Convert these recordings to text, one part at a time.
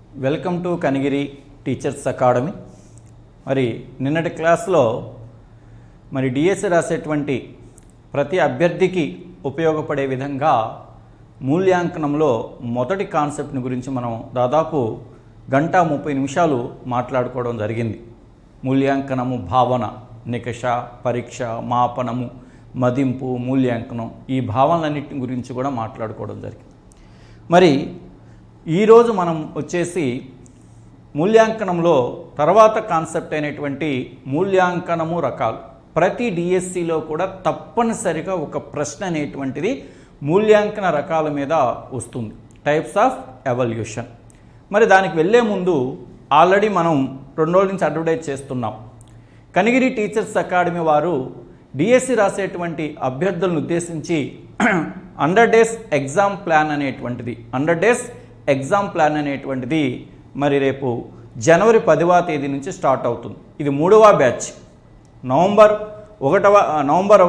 Welcome to Kanigiri teachers academy. మరి నిన్నటి క్లాస్లో డిఎస్సి రాసేటువంటి ప్రతి అభ్యర్థికి ఉపయోగపడే విధంగా మూల్యాంకనంలో మొదటి కాన్సెప్ట్ని గురించి మనం దాదాపు 1:30 మాట్లాడుకోవడం జరిగింది. మూల్యాంకనము, భావన, నికష, పరీక్ష, మాపనము, మదింపు, మూల్యాంకనం, ఈ భావనలన్నింటి గురించి కూడా మాట్లాడుకోవడం జరిగింది. మరి ఈరోజు మనం వచ్చేసి మూల్యాంకనంలో తర్వాత కాన్సెప్ట్ అయినటువంటి మూల్యాంకనము రకాలు. ప్రతి డిఎస్సిలో కూడా తప్పనిసరిగా ఒక ప్రశ్న అనేటువంటిది మూల్యాంకన రకాల మీద వస్తుంది, టైప్స్ ఆఫ్ ఎవల్యూషన్. మరి దానికి వెళ్ళే ముందు ఆల్రెడీ మనం 2 రోజుల నుంచి అడ్వర్టైజ్ చేస్తున్నాం. కనిగిరి టీచర్స్ అకాడమీ వారు డిఎస్సి రాసేటువంటి అభ్యర్థులను ఉద్దేశించి 100 డేస్ ఎగ్జామ్ ప్లాన్ అనేటువంటిది మరి రేపు జనవరి 10వ తేదీ నుంచి స్టార్ట్ అవుతుంది. ఇది 3వ బ్యాచ్. నవంబర్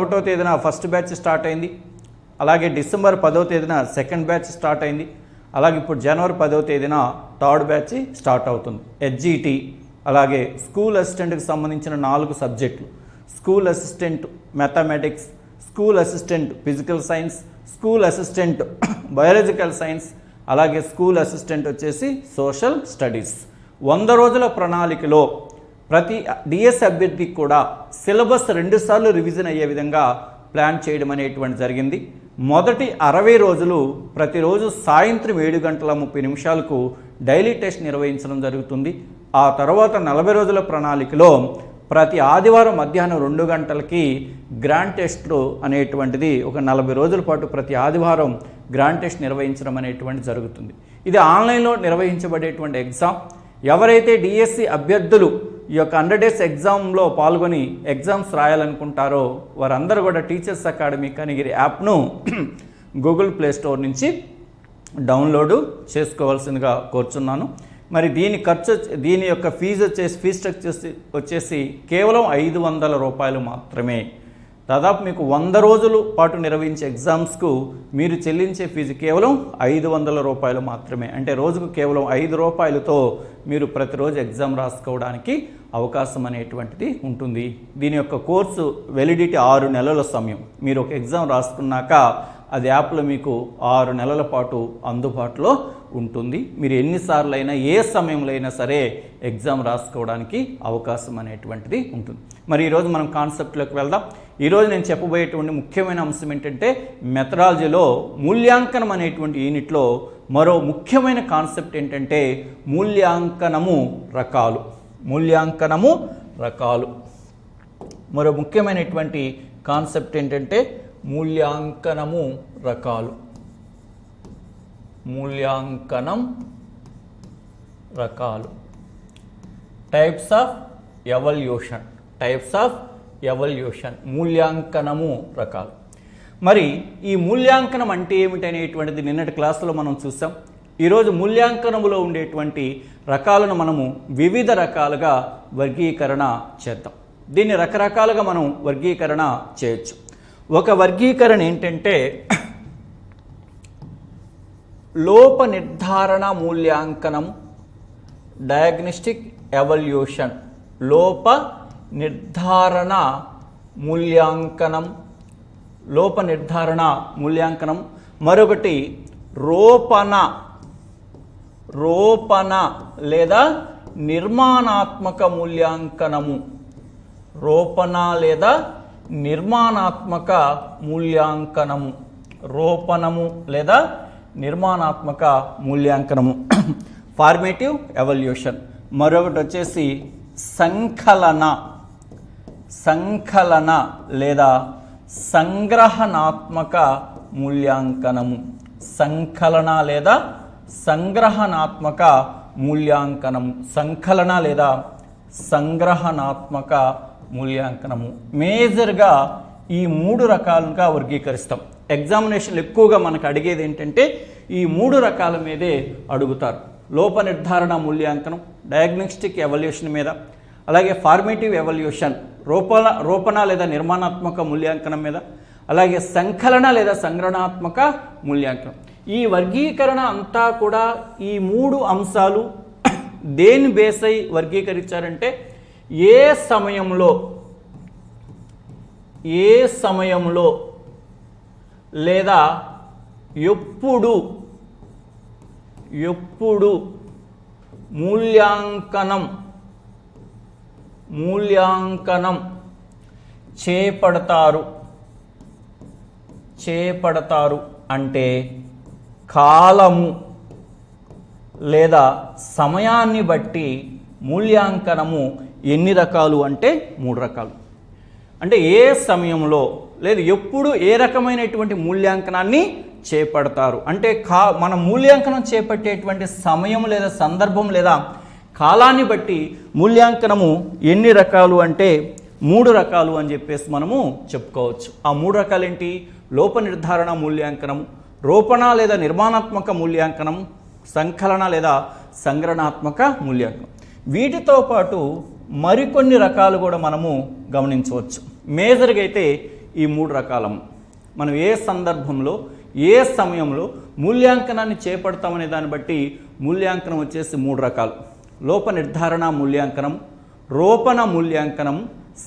1వ తేదీన ఫస్ట్ బ్యాచ్ స్టార్ట్ అయింది. అలాగే డిసెంబర్ 10వ తేదీన సెకండ్ బ్యాచ్ స్టార్ట్ అయింది. అలాగే ఇప్పుడు జనవరి 10వ తేదీన థర్డ్ బ్యాచ్ స్టార్ట్ అవుతుంది. హెచ్జిటి, అలాగే స్కూల్ అసిస్టెంట్కి సంబంధించిన 4 సబ్జెక్టులు: school assistant mathematics, school assistant physical science, school assistant biological science, అలాగే స్కూల్ అసిస్టెంట్ వచ్చేసి సోషల్ స్టడీస్. 100 రోజుల ప్రణాళికలో ప్రతి డిఎస్ అభ్యర్థికి కూడా సిలబస్ 2 సార్లు రివిజన్ అయ్యే విధంగా ప్లాన్ చేయడం అనేటువంటి జరిగింది. మొదటి 60 రోజులు ప్రతిరోజు సాయంత్రం 7:30 డైలీ టెస్ట్ నిర్వహించడం జరుగుతుంది. ఆ తర్వాత 40 రోజుల ప్రణాళికలో ప్రతి ఆదివారం మధ్యాహ్నం 2 గంటలకి గ్రాండ్ టెస్ట్లు అనేటువంటిది ఒక 40 రోజుల పాటు ప్రతి ఆదివారం గ్రాండ్ టెస్ట్ నిర్వహించడం అనేటువంటి జరుగుతుంది. ఇది ఆన్లైన్లో నిర్వహించబడేటువంటి ఎగ్జామ్. ఎవరైతే డిఎస్సి అభ్యర్థులు ఈ యొక్క 100 డేస్ ఎగ్జామ్లో పాల్గొని ఎగ్జామ్స్ రాయాలనుకుంటారో వారందరూ కూడా టీచర్స్ అకాడమీ కనిగిరి యాప్ను గూగుల్ ప్లే స్టోర్ నుంచి డౌన్లోడ్ చేసుకోవాల్సిందిగా కోరుచున్నాను. మరి దీని యొక్క ఫీజు స్ట్రక్చర్ వచ్చేసి కేవలం 500 రూపాయలు మాత్రమే. దాదాపు మీకు 100 రోజుల పాటు నిర్వహించే ఎగ్జామ్స్కు మీరు చెల్లించే ఫీజు కేవలం 500 రూపాయలు మాత్రమే. అంటే రోజుకు కేవలం 5 రూపాయలతో మీరు ప్రతిరోజు ఎగ్జామ్ రాసుకోవడానికి అవకాశం అనేటువంటిది ఉంటుంది. దీని యొక్క కోర్సు వెలిడిటీ 6 నెలల సమయం. మీరు ఒక ఎగ్జామ్ రాసుకున్నాక అది యాప్లో మీకు 6 నెలల పాటు అందుబాటులో ఉంటుంది. మీరు ఎన్నిసార్లు అయినా ఏ సమయంలో అయినా సరే ఎగ్జామ్ రాసుకోవడానికి అవకాశం అనేటువంటిది ఉంటుంది. మరి ఈరోజు మనం కాన్సెప్ట్లోకి వెళ్దాం. ఈరోజు నేను చెప్పబోయేటువంటి ముఖ్యమైన అంశం ఏంటంటే మెథడాలజీలో మూల్యాంకనం అనేటువంటి యూనిట్లో మరో ముఖ్యమైన కాన్సెప్ట్ ఏంటంటే మూల్యాంకనము రకాలు. మరో ముఖ్యమైనటువంటి కాన్సెప్ట్ ఏంటంటే మూల్యాంకనము రకాలు. టైప్స్ ఆఫ్ ఎవల్యూషన్, మూల్యాంకనము రకాలు. మరి ఈ మూల్యాంకనం అంటే ఏమిటనేటువంటిది నిన్నటి క్లాసులో మనం చూసాం. ఈరోజు మూల్యాంకనములో ఉండేటువంటి రకాలను మనము వివిధ రకాలుగా వర్గీకరణ చేద్దాం. దీన్ని రకరకాలుగా మనం వర్గీకరణ చేయొచ్చు. ఒక వర్గీకరణ ఏంటంటే లోప నిర్ధారణ మూల్యాంకనం, డయాగ్నోస్టిక్ ఎవల్యూషన్. లోప నిర్ధారణ మూల్యాంకనం. మరొకటి రోపణ లేదా నిర్మాణాత్మక మూల్యాంకనము. Formative evolution. మరొకటి వచ్చేసి సంకలన లేదా సంగ్రహణాత్మక మూల్యాంకనము. మేజర్గా ఈ 3 రకాలుగా వర్గీకరిస్తాం. ఎగ్జామినేషన్లు ఎక్కువగా మనకు అడిగేది ఏంటంటే ఈ 3 రకాల మీదే అడుగుతారు. లోప నిర్ధారణ మూల్యాంకనం, డయాగ్నోస్టిక్ ఎవల్యూషన్ మీద, అలాగే ఫార్మేటివ్ ఎవల్యూషన్ రూపణ లేదా నిర్మాణాత్మక మూల్యాంకనం మీద, అలాగే సంకలన లేదా సంగ్రహణాత్మక మూల్యాంకనం. ఈ వర్గీకరణ అంతా కూడా ఈ 3 అంశాలు దేన్ని బేస్ అయి వర్గీకరించారంటే ఏ సమయంలో లేదా ఎప్పుడు మూల్యాంకనం చేపడతారు అంటే కాలము లేదా సమయాన్ని బట్టి మూల్యాంకనము ఎన్ని రకాలు అంటే 3 రకాలు. అంటే ఏ సమయంలో లేదు ఎప్పుడు ఏ రకమైనటువంటి మూల్యాంకనాన్ని చేపడతారు అంటే మన మూల్యాంకనం చేపట్టేటువంటి సమయం లేదా సందర్భం లేదా కాలాన్ని బట్టి మూల్యాంకనము ఎన్ని రకాలు అంటే 3 రకాలు అని చెప్పేసి మనము చెప్పుకోవచ్చు. ఆ 3 రకాలు ఏంటి? లోప నిర్ధారణ మూల్యాంకనం, రూపణ లేదా నిర్మాణాత్మక మూల్యాంకనం, సంకలన లేదా సంగ్రహణాత్మక మూల్యాంకనం. వీటితో పాటు మరికొన్ని రకాలు కూడా మనము గమనించవచ్చు. మేజర్గా అయితే ఈ 3 రకాలము మనం ఏ సందర్భంలో ఏ సమయంలో మూల్యాంకనాన్ని చేపడతామనే దాన్ని బట్టి మూల్యాంకనం వచ్చేసి 3 రకాలు: లోప నిర్ధారణ మూల్యాంకనం, రూపణ మూల్యాంకనం,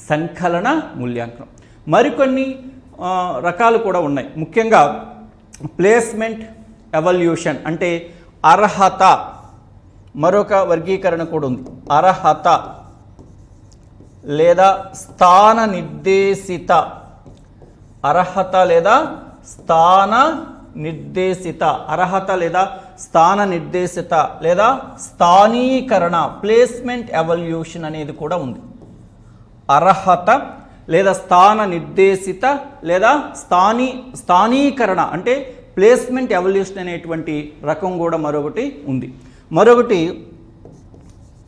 సంకలన మూల్యాంకనం. మరికొన్ని రకాలు కూడా ఉన్నాయి. ముఖ్యంగా ప్లేస్మెంట్ ఎవాల్యుయేషన్ అంటే అర్హత, మరొక వర్గీకరణ కూడా ఉంది. అర్హత లేదా స్థాన నిర్దేశిత, అర్హత లేదా స్థాన నిర్దేశిత, అర్హత లేదా స్థాన నిర్దేశిత లేదా స్థానీకరణ, ప్లేస్మెంట్ ఎవాల్యుయేషన్ అనేది కూడా ఉంది. అర్హత లేదా స్థాన నిర్దేశిత లేదా స్థానీకరణ అంటే ప్లేస్మెంట్ ఎవాల్యుయేషన్ అనేటువంటి రకం కూడా మరొకటి ఉంది. మరొకటి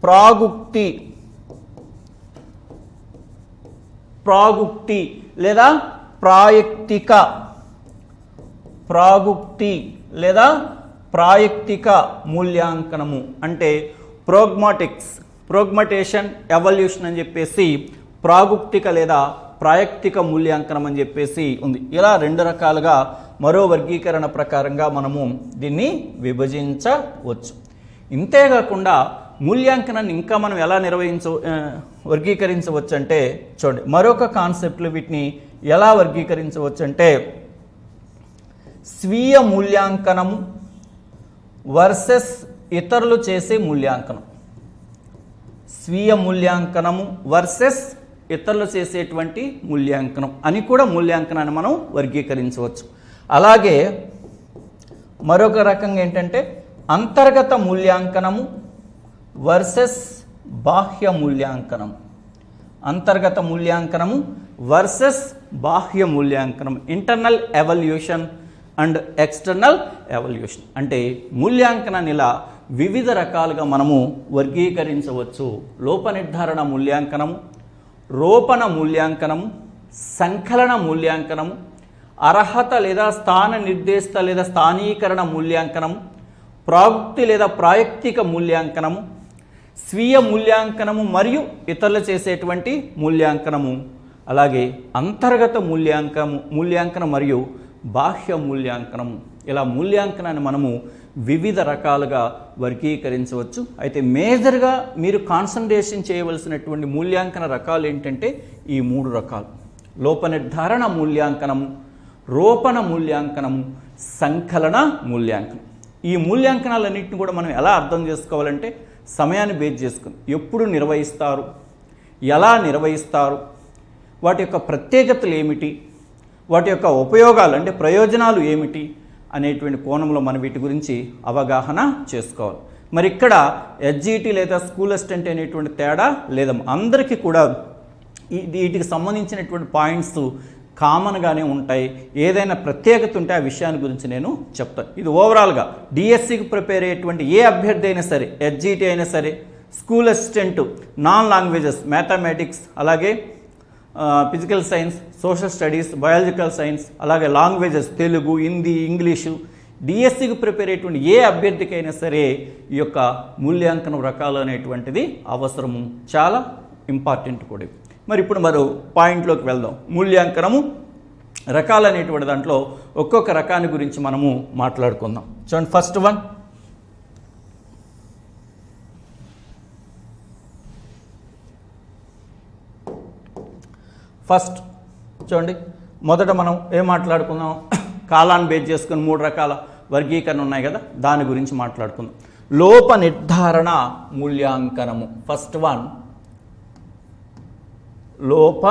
ప్రాగుక్తి లేదా ప్రాయుక్తిక మూల్యాంకనము అంటే ప్రోగ్మటేషన్ ఎవాల్యుయేషన్ అని చెప్పేసి ప్రాగుక్తిక లేదా ప్రాయుక్తిక మూల్యాంకనం అని చెప్పేసి ఉంది. ఇలా 2 రకాలుగా మరో వర్గీకరణ ప్రకారంగా మనము దీన్ని విభజించవచ్చు. ఇంతేకాకుండా మూల్యాంకనాన్ని ఇంకా మనం ఎలా వర్గీకరించవచ్చు అంటే చూడండి, మరొక కాన్సెప్ట్లు వీటిని ఎలా వర్గీకరించవచ్చు అంటే స్వీయ మూల్యాంకనము వర్సెస్ ఇతరులు చేసే మూల్యాంకనం. స్వీయ మూల్యాంకనము వర్సెస్ ఇతరులు చేసేటువంటి మూల్యాంకనం అని కూడా మూల్యాంకనాన్ని మనం వర్గీకరించవచ్చు. అలాగే మరొక రకంగా ఏంటంటే అంతర్గత మూల్యాంకనము వర్సెస్ బాహ్య మూల్యాంకనం. అంతర్గత మూల్యాంకనము వర్సెస్ బాహ్య మూల్యాంకనం, internal evaluation and external evaluation. అంటే మూల్యాంకనాన్ని ఇలా వివిధ రకాలుగా మనము వర్గీకరించవచ్చు. లోప నిర్ధారణ మూల్యాంకనము, రూపణ మూల్యాంకనము, సంకలన మూల్యాంకనము, అర్హత లేదా స్థాన నిర్దేశిత లేదా స్థానీకరణ మూల్యాంకనము, ప్రాగుక్తి లేదా ప్రాయుక్తిక మూల్యాంకనము, స్వీయ మూల్యాంకనము మరియు ఇతరులు చేసేటువంటి మూల్యాంకనము, అలాగే అంతర్గత మూల్యాంకనం మరియు బాహ్య మూల్యాంకనము. ఇలా మూల్యాంకనాన్ని మనము వివిధ రకాలుగా వర్గీకరించవచ్చు. అయితే మేజర్గా మీరు కాన్సన్ట్రేషన్ చేయవలసినటువంటి మూల్యాంకన రకాలు ఏంటంటే ఈ 3 రకాలు: లోప నిర్ధారణ మూల్యాంకనము, రూపణ మూల్యాంకనము, సంకలన మూల్యాంకనం. ఈ మూల్యాంకనాలన్నింటినీ కూడా మనం ఎలా అర్థం చేసుకోవాలంటే సమయాన్ని బేస్ చేసుకుని ఎప్పుడు నిర్వహిస్తారు, ఎలా నిర్వహిస్తారు, వాటి యొక్క ప్రత్యేకతలు ఏమిటి, వాటి యొక్క ఉపయోగాలు అంటే ప్రయోజనాలు ఏమిటి అనేటువంటి కోణంలో మనం వీటి గురించి అవగాహన చేసుకోవాలి. మరి ఇక్కడ ఎస్జిటి లేదా స్కూల్ అసిస్టెంట్ అనేటువంటి తేడా లేదమ్మా, అందరికీ కూడా వీటికి సంబంధించినటువంటి పాయింట్స్ కామన్గానే ఉంటాయి. ఏదైనా ప్రత్యేకత ఉంటే ఆ విషయాన్ని గురించి నేను చెప్తాను. ఇది ఓవరాల్గా డిఎస్సికి ప్రిపేర్ అయ్యేటువంటి ఏ అభ్యర్థి అయినా సరే, ఎస్జిటి అయినా సరే, school assistant, non languages, mathematics, అలాగే physical science, social studies, biological science, అలాగే లాంగ్వేజెస్ తెలుగు, హిందీ, ఇంగ్లీషు, డిఎస్సికి ప్రిపేర్ అయ్యేటువంటి ఏ అభ్యర్థికైనా సరే ఈ యొక్క మూల్యాంకనం రకాలు అనేటువంటిది అవసరము, చాలా ఇంపార్టెంట్ కూడా. మరి ఇప్పుడు మరో పాయింట్లోకి వెళ్దాం. మూల్యాంకనము రకాలు అనేటువంటి దాంట్లో ఒక్కొక్క రకాన్ని గురించి మనము మాట్లాడుకుందాం. చూడండి, ఫస్ట్ వన్ ఫస్ట్ చూడండి, మొదట మనం ఏం మాట్లాడుకుందాం, కాలాన్ని బేస్ చేసుకుని 3 రకాల వర్గీకరణ ఉన్నాయి కదా, దాని గురించి మాట్లాడుకుందాం. లోప నిర్ధారణ మూల్యాంకనము. ఫస్ట్ వన్, లోప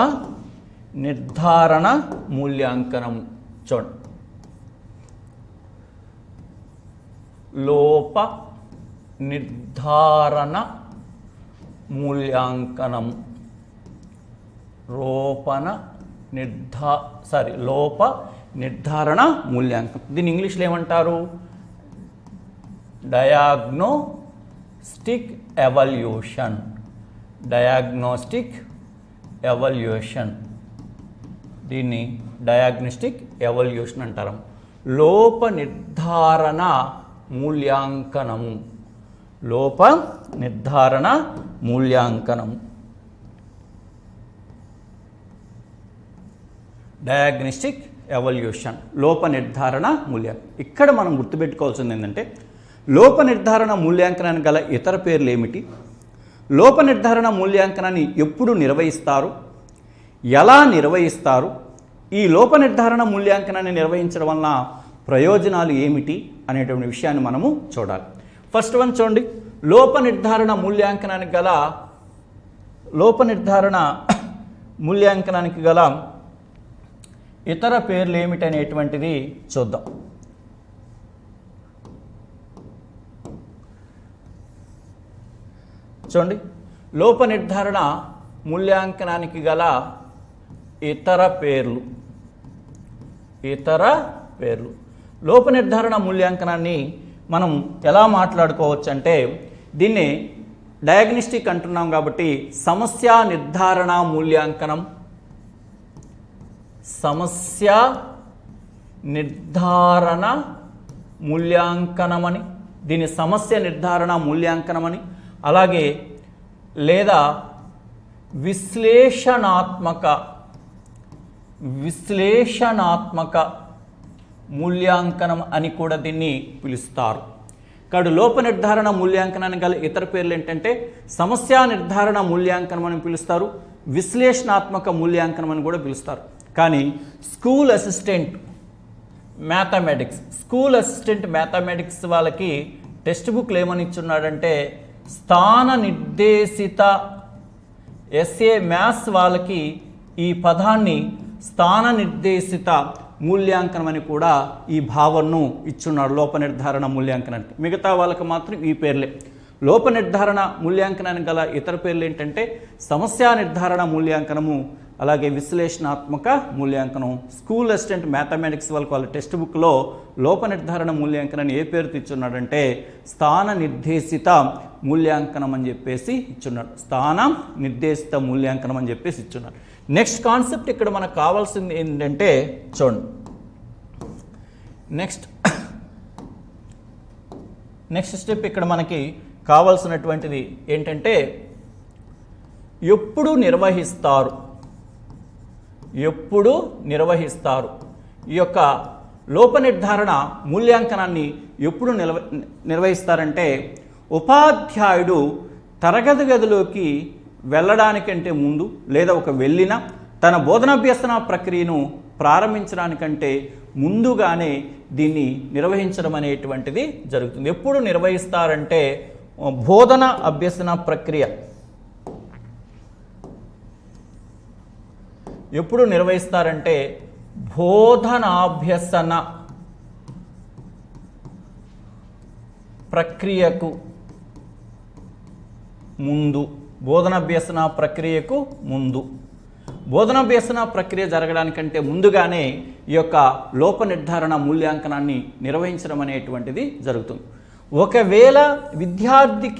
నిర్ధారణ మూల్యాంకనము. చూడండి, లోప నిర్ధారణ మూల్యాంకనం. లోప నిర్ధారణ మూల్యాంకనం. దీన్ని ఇంగ్లీష్లో ఏమంటారు? Diagnostic evolution. డయాగ్నోస్టిక్ ఎవల్యూషన్, దీన్ని డయాగ్నోస్టిక్ ఎవల్యూషన్ అంటారు. లోప నిర్ధారణ మూల్యాంకనము. లోప నిర్ధారణ మూల్యాంకనము, డయాగ్నోస్టిక్ ఎవల్యూషన్, లోప నిర్ధారణ మూల్యాంకనం. ఇక్కడ మనం గుర్తుపెట్టుకోవాల్సింది ఏంటంటే, లోప నిర్ధారణ మూల్యాంకనానికి గల ఇతర పేర్లు ఏమిటి, లోప నిర్ధారణ మూల్యాంకనాన్ని ఎప్పుడు నిర్వహిస్తారు, ఎలా నిర్వహిస్తారు, ఈ లోప నిర్ధారణ మూల్యాంకనాన్ని నిర్వహించడం వలన ప్రయోజనాలు ఏమిటి అనేటువంటి విషయాన్ని మనము చూడాలి. ఫస్ట్ వన్ చూడండి, లోప నిర్ధారణ మూల్యాంకనానికి గల ఇతర పేర్లు ఏమిటి అనేటువంటిది చూద్దాం. చూడండి, లోప నిర్ధారణ మూల్యాంకనానికి గల ఇతర పేర్లు. లోప నిర్ధారణ మూల్యాంకనాన్ని మనం ఎలా మాట్లాడుకోవచ్చు అంటే, దీన్ని డయాగ్నోస్టిక్ అంటున్నాం కాబట్టి సమస్య నిర్ధారణ మూల్యాంకనం. సమస్య నిర్ధారణ మూల్యాంకనమని, దీని సమస్య నిర్ధారణ మూల్యాంకనమని, అలాగే లేదా విశ్లేషణాత్మక మూల్యాంకనం అని కూడా దీన్ని పిలుస్తారు. ఇక్కడ లోప నిర్ధారణ మూల్యాంకనానికి గల ఇతర పేర్లు ఏంటంటే, సమస్య నిర్ధారణ మూల్యాంకనం అని పిలుస్తారు, విశ్లేషణాత్మక మూల్యాంకనం అని కూడా పిలుస్తారు. కానీ స్కూల్ అసిస్టెంట్ మ్యాథమెటిక్స్ వాళ్ళకి టెక్స్ట్ బుక్లు ఏమని ఇచ్చున్నాడంటే, స్థాన నిర్దేశిత, ఎస్ఏ మ్యాథ్స్ వాళ్ళకి ఈ పదాన్ని స్థాన నిర్దేశిత మూల్యాంకనం అని కూడా ఈ భావనను ఇచ్చున్నాడు లోప నిర్ధారణ మూల్యాంకనానికి. మిగతా వాళ్ళకి మాత్రం ఈ పేర్లే. లోప నిర్ధారణ మూల్యాంకనానికి గల ఇతర పేర్లు ఏంటంటే, సమస్య నిర్ధారణ మూల్యాంకనము, అలాగే విశ్లేషణాత్మక మూల్యాంకనం. స్కూల్ అసిస్టెంట్ మ్యాథమెటిక్స్ వాళ్ళ టెక్స్ట్ బుక్లో లోప నిర్ధారణ మూల్యాంకనాన్ని ఏ పేరుతో ఇచ్చున్నాడంటే, స్థాన నిర్దేశిత మూల్యాంకనం అని చెప్పేసి ఇచ్చున్నాడు. స్థాన నిర్దేశిత మూల్యాంకనం అని చెప్పేసి ఇచ్చున్నాడు. నెక్స్ట్ కాన్సెప్ట్ ఇక్కడ మనకు కావాల్సింది ఏంటంటే, చూడండి, నెక్స్ట్ స్టెప్ ఇక్కడ మనకి కావాల్సినటువంటిది ఏంటంటే, ఎప్పుడు నిర్వహిస్తారు ఈ యొక్క లోప నిర్ధారణ మూల్యాంకనాన్ని ఎప్పుడు నిర్వహిస్తారంటే, ఉపాధ్యాయుడు తరగతి గదిలోకి వెళ్ళడానికంటే ముందు, లేదా ఒక వెళ్ళిన తన బోధనాభ్యసన ప్రక్రియను ప్రారంభించడానికంటే ముందుగానే దీన్ని నిర్వహించడం అనేటువంటిది జరుగుతుంది. ఎప్పుడు నిర్వహిస్తారంటే, బోధన అభ్యసన ప్రక్రియ ఎప్పుడు నిర్వహిస్తారంటే, బోధనాభ్యసన ప్రక్రియకు ముందు. బోధనాభ్యసన ప్రక్రియ జరగడానికంటే ముందుగానే ఈ యొక్క లోప నిర్ధారణ మూల్యాంకనాన్ని నిర్వహించడం అనేటువంటిది జరుగుతుంది. ఒకవేళ విద్యార్థి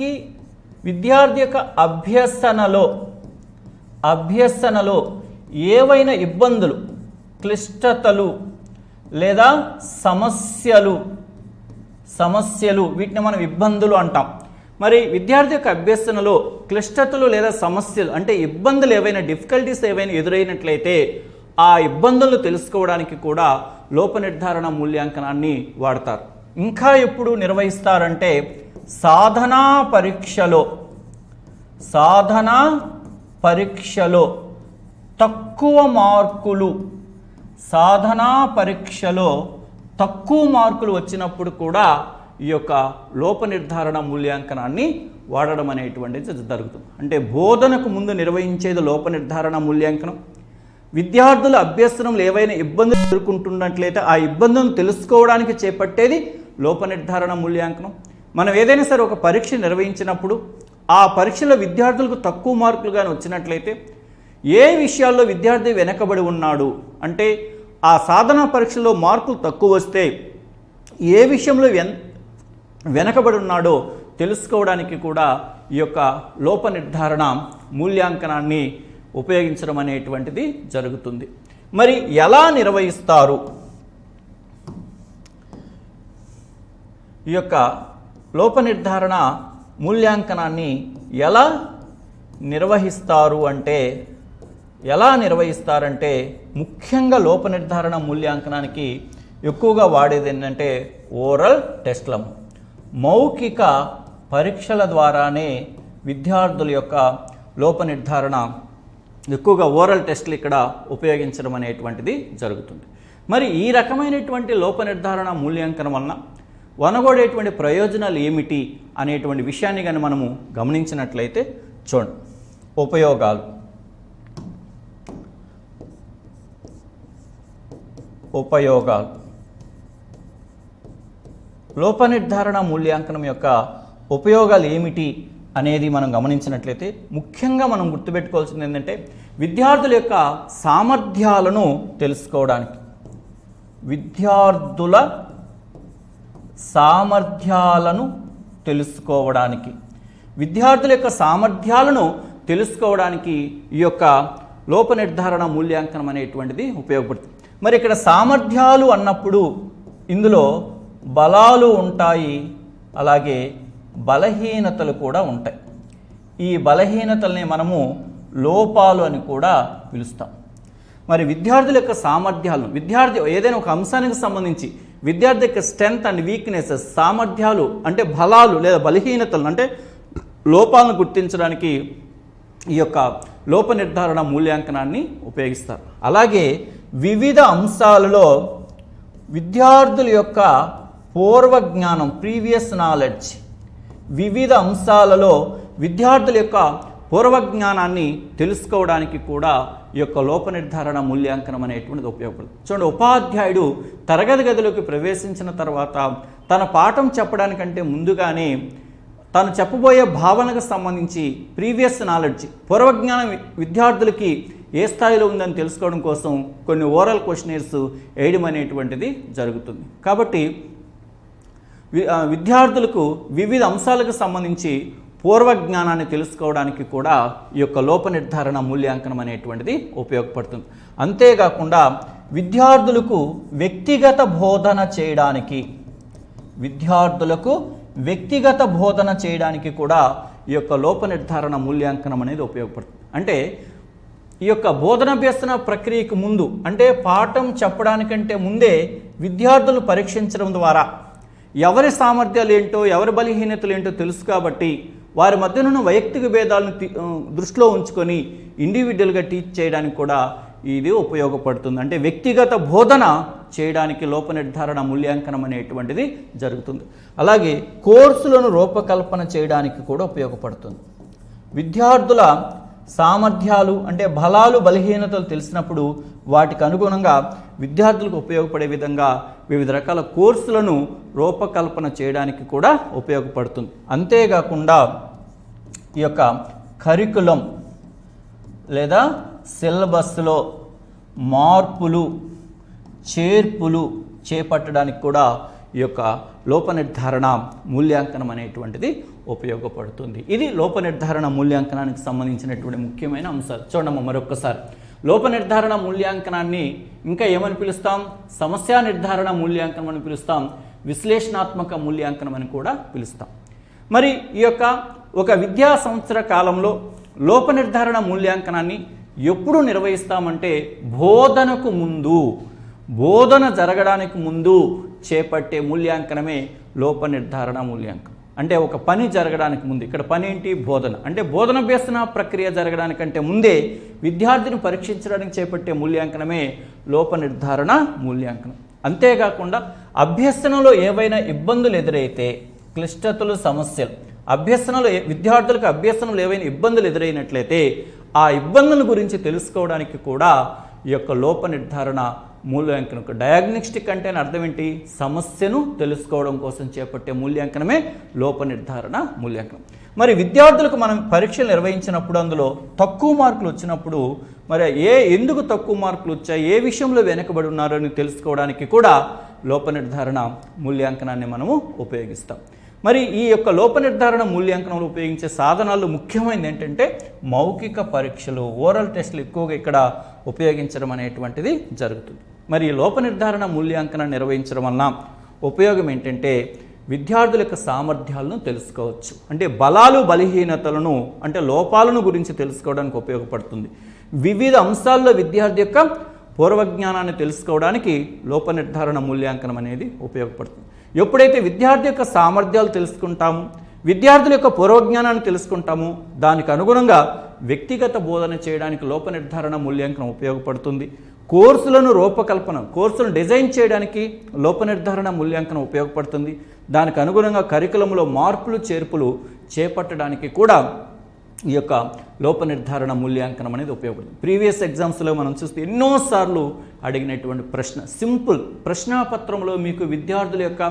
యొక్క అభ్యసనలో ఏవైనా ఇబ్బందులు, క్లిష్టతలు లేదా సమస్యలు వీటిని మనం ఇబ్బందులు అంటాం. మరి విద్యార్థి యొక్క అభ్యసనలో క్లిష్టతలు లేదా సమస్యలు అంటే ఇబ్బందులు ఏవైనా, డిఫికల్టీస్ ఏవైనా ఎదురైనట్లయితే ఆ ఇబ్బందులను తెలుసుకోవడానికి కూడా లోప నిర్ధారణ మూల్యాంకనాన్ని వాడతారు. ఇంకా ఎప్పుడు నిర్వహిస్తారంటే, సాధనా పరీక్షలో తక్కువ మార్కులు, సాధనా పరీక్షలో తక్కువ మార్కులు వచ్చినప్పుడు కూడా ఈ యొక్క లోప నిర్ధారణ మూల్యాంకనాన్ని వాడడం అనేటువంటిది జరుగుతుంది. అంటే బోధనకు ముందు నిర్వహించేది లోప నిర్ధారణ మూల్యాంకనం. విద్యార్థుల అభ్యసనంలో ఏవైనా ఇబ్బందులు ఎదుర్కొంటున్నట్లయితే ఆ ఇబ్బందులను తెలుసుకోవడానికి చేపట్టేది లోప నిర్ధారణ మూల్యాంకనం. మనం ఏదైనా సరే ఒక పరీక్ష నిర్వహించినప్పుడు ఆ పరీక్షలో విద్యార్థులకు తక్కువ మార్కులు కానీ వచ్చినట్లయితే ఏ విషయాల్లో విద్యార్థి వెనకబడి ఉన్నాడు, అంటే ఆ సాధనా పరీక్షలో మార్కులు తక్కువ వస్తే ఏ విషయంలో వెనకబడి ఉన్నాడో తెలుసుకోవడానికి కూడా ఈ యొక్క లోప నిర్ధారణ మూల్యాంకనాన్ని ఉపయోగించడం అనేటువంటిది జరుగుతుంది. మరి ఎలా నిర్వహిస్తారు? ఈ యొక్క లోప నిర్ధారణ మూల్యాంకనాన్ని ఎలా నిర్వహిస్తారంటే ముఖ్యంగా లోప నిర్ధారణ మూల్యాంకనానికి ఎక్కువగా వాడేది ఏంటంటే ఓరల్ టెస్ట్లము. మౌఖిక పరీక్షల ద్వారానే విద్యార్థుల యొక్క లోప నిర్ధారణ ఎక్కువగా ఓరల్ టెస్ట్లు ఇక్కడ ఉపయోగించడం అనేటువంటిది జరుగుతుంది. మరి ఈ రకమైనటువంటి లోప నిర్ధారణ మూల్యాంకనం వలన వనగొడేటువంటి ప్రయోజనాలు ఏమిటి అనేటువంటి విషయాన్ని కానీ మనము గమనించినట్లయితే చూడండి. ఉపయోగాలు లోప నిర్ధారణ మూల్యాంకనం యొక్క ఉపయోగాలు ఏమిటి అనేది మనం గమనించినట్లయితే ముఖ్యంగా మనం గుర్తుపెట్టుకోవాల్సింది ఏంటంటే విద్యార్థుల యొక్క సామర్థ్యాలను తెలుసుకోవడానికి, విద్యార్థుల సామర్థ్యాలను తెలుసుకోవడానికి ఈ యొక్క లోప నిర్ధారణ మూల్యాంకనం అనేటువంటిది ఉపయోగపడుతుంది. మరి ఇక్కడ సామర్థ్యాలు అన్నప్పుడు ఇందులో బలాలు ఉంటాయి, అలాగే బలహీనతలు కూడా ఉంటాయి. ఈ బలహీనతల్ని మనము లోపాలు అని కూడా పిలుస్తాం. మరి విద్యార్థుల యొక్క సామర్థ్యాలను, విద్యార్థి ఏదైనా ఒక అంశానికి సంబంధించి విద్యార్థి యొక్క స్ట్రెంగ్త్ అండ్ వీక్నెసెస్, సామర్థ్యాలు అంటే బలాలు లేదా బలహీనతలు అంటే లోపాలను గుర్తించడానికి ఈ యొక్క లోప నిర్ధారణ మూల్యాంకనాన్ని ఉపయోగిస్తారు. అలాగే వివిధ అంశాలలో విద్యార్థుల యొక్క పూర్వ జ్ఞానం, ప్రీవియస్ నాలెడ్జ్, వివిధ అంశాలలో విద్యార్థుల యొక్క పూర్వజ్ఞానాన్ని తెలుసుకోవడానికి కూడా ఈ యొక్క లోప నిర్ధారణ మూల్యాంకనం అనేటువంటిది ఉపయోగపడుతుంది. చూడండి, ఉపాధ్యాయుడు తరగతి గదిలోకి ప్రవేశించిన తర్వాత తన పాఠం చెప్పడానికంటే ముందుగానే తాను చెప్పబోయే భావనకు సంబంధించి ప్రీవియస్ నాలెడ్జ్, పూర్వజ్ఞానం విద్యార్థులకి ఏ స్థాయిలో ఉందని తెలుసుకోవడం కోసం కొన్ని ఓరల్ క్వశ్చనర్స్ వేయడం అనేటువంటిది జరుగుతుంది. కాబట్టి విద్యార్థులకు వివిధ అంశాలకు సంబంధించి పూర్వజ్ఞానాన్ని తెలుసుకోవడానికి కూడా ఈ యొక్క లోప నిర్ధారణ మూల్యాంకనం అనేటువంటిది ఉపయోగపడుతుంది. అంతేకాకుండా విద్యార్థులకు వ్యక్తిగత బోధన చేయడానికి కూడా ఈ యొక్క లోప నిర్ధారణ మూల్యాంకనం అనేది ఉపయోగపడుతుంది. అంటే ఈ యొక్క బోధనాభ్యసన ప్రక్రియకు ముందు, అంటే పాఠం చెప్పడానికంటే ముందే విద్యార్థులు పరీక్షించడం ద్వారా ఎవరి సామర్థ్యాలు ఏంటో, ఎవరి బలహీనతలు ఏంటో తెలుసు. కాబట్టి వారి మధ్యనున్న వైయక్తిక భేదాలను దృష్టిలో ఉంచుకొని ఇండివిజువల్గా టీచ్ చేయడానికి కూడా ఇది ఉపయోగపడుతుంది. అంటే వ్యక్తిగత బోధన చేయడానికి లోప నిర్ధారణ మూల్యాంకనం అనేటువంటిది జరుగుతుంది. అలాగే కోర్సులను రూపకల్పన చేయడానికి కూడా ఉపయోగపడుతుంది. విద్యార్థుల సామర్థ్యాలు అంటే బలాలు, బలహీనతలు తెలిసినప్పుడు వాటికి అనుగుణంగా విద్యార్థులకు ఉపయోగపడే విధంగా వివిధ రకాల కోర్సులను రూపకల్పన చేయడానికి కూడా ఉపయోగపడుతుంది. అంతేకాకుండా ఈ యొక్క కరికులం లేదా సిలబస్లో మార్పులు, చేర్పులు చేపట్టడానికి కూడా ఈ యొక్క లోప నిర్ధారణ మూల్యాంకనం అనేటువంటిది ఉపయోగపడుతుంది. ఇది లోప నిర్ధారణ మూల్యాంకనానికి సంబంధించినటువంటి ముఖ్యమైన అంశాలు. చూడమ్మా మరొక్కసారి, లోప నిర్ధారణ మూల్యాంకనాన్ని ఇంకా ఏమని పిలుస్తాం? సమస్య నిర్ధారణ మూల్యాంకనం అని పిలుస్తాం, విశ్లేషణాత్మక మూల్యాంకనం అని కూడా పిలుస్తాం. మరి ఈ యొక్క ఒక విద్యా సంవత్సర కాలంలో లోప నిర్ధారణ మూల్యాంకనాన్ని ఎప్పుడు నిర్వహిస్తామంటే బోధనకు ముందు, బోధన జరగడానికి ముందు చేపట్టే మూల్యాంకనమే లోప నిర్ధారణ మూల్యాంకనం. అంటే ఒక పని జరగడానికి ముందు, ఇక్కడ పని ఏంటి? బోధన. అంటే బోధనాభ్యసన ప్రక్రియ జరగడానికంటే ముందే విద్యార్థిని పరీక్షించడానికి చేపట్టే మూల్యాంకనమే లోప నిర్ధారణ మూల్యాంకనం. అంతేకాకుండా అభ్యసనలో ఏవైనా ఇబ్బందులు ఎదురైతే, క్లిష్టతలు, సమస్యలు, అభ్యసనలో విద్యార్థులకు అభ్యసనలో ఏవైనా ఇబ్బందులు ఎదురైనట్లయితే ఆ ఇబ్బందుల గురించి తెలుసుకోవడానికి కూడా ఈ యొక్క లోప నిర్ధారణ మూల్యాంకనం. డయాగ్నోస్టిక్ అంటే అర్థం ఏంటి? సమస్యను తెలుసుకోవడం కోసం చేపట్టే మూల్యాంకనమే లోప నిర్ధారణ మూల్యాంకనం. మరి విద్యార్థులకు మనం పరీక్షలు నిర్వహించినప్పుడు అందులో తక్కువ మార్కులు వచ్చినప్పుడు మరి ఎందుకు తక్కువ మార్కులు వచ్చాయి, ఏ విషయంలో వెనకబడి ఉన్నారో అని తెలుసుకోవడానికి కూడా లోప నిర్ధారణ మూల్యాంకనాన్ని మనము ఉపయోగిస్తాం. మరి ఈ యొక్క లోప నిర్ధారణ మూల్యాంకనంలో ఉపయోగించే సాధనాలు ముఖ్యమైనది ఏంటంటే మౌఖిక పరీక్షలు, ఓరల్ టెస్టులు ఎక్కువగా ఇక్కడ ఉపయోగించడం అనేటువంటిది జరుగుతుంది. మరి ఈ లోప నిర్ధారణ మూల్యాంకనాన్ని నిర్వహించడం వలన ఉపయోగం ఏంటంటే విద్యార్థుల యొక్క సామర్థ్యాలను తెలుసుకోవచ్చు. అంటే బలాలు, బలహీనతలను, అంటే లోపాలను గురించి తెలుసుకోవడానికి ఉపయోగపడుతుంది. వివిధ అంశాల్లో విద్యార్థి యొక్క పూర్వజ్ఞానాన్ని తెలుసుకోవడానికి లోప నిర్ధారణ మూల్యాంకనం అనేది ఉపయోగపడుతుంది. ఎప్పుడైతే విద్యార్థి యొక్క సామర్థ్యాలు తెలుసుకుంటాము, విద్యార్థుల యొక్క పూర్వజ్ఞానాన్ని తెలుసుకుంటాము, దానికి అనుగుణంగా వ్యక్తిగత బోధన చేయడానికి లోప నిర్ధారణ మూల్యాంకనం ఉపయోగపడుతుంది. కోర్సులను డిజైన్ చేయడానికి లోప నిర్ధారణ మూల్యాంకనం ఉపయోగపడుతుంది. దానికి అనుగుణంగా కరికులంలో మార్పులు, చేర్పులు చేపట్టడానికి కూడా ఈ యొక్క లోప నిర్ధారణ మూల్యాంకనం అనేది ఉపయోగపడుతుంది. ప్రీవియస్ ఎగ్జామ్స్లో మనం చూస్తే ఎన్నోసార్లు అడిగినటువంటి ప్రశ్న, సింపుల్ ప్రశ్నాపత్రంలో మీకు విద్యార్థుల యొక్క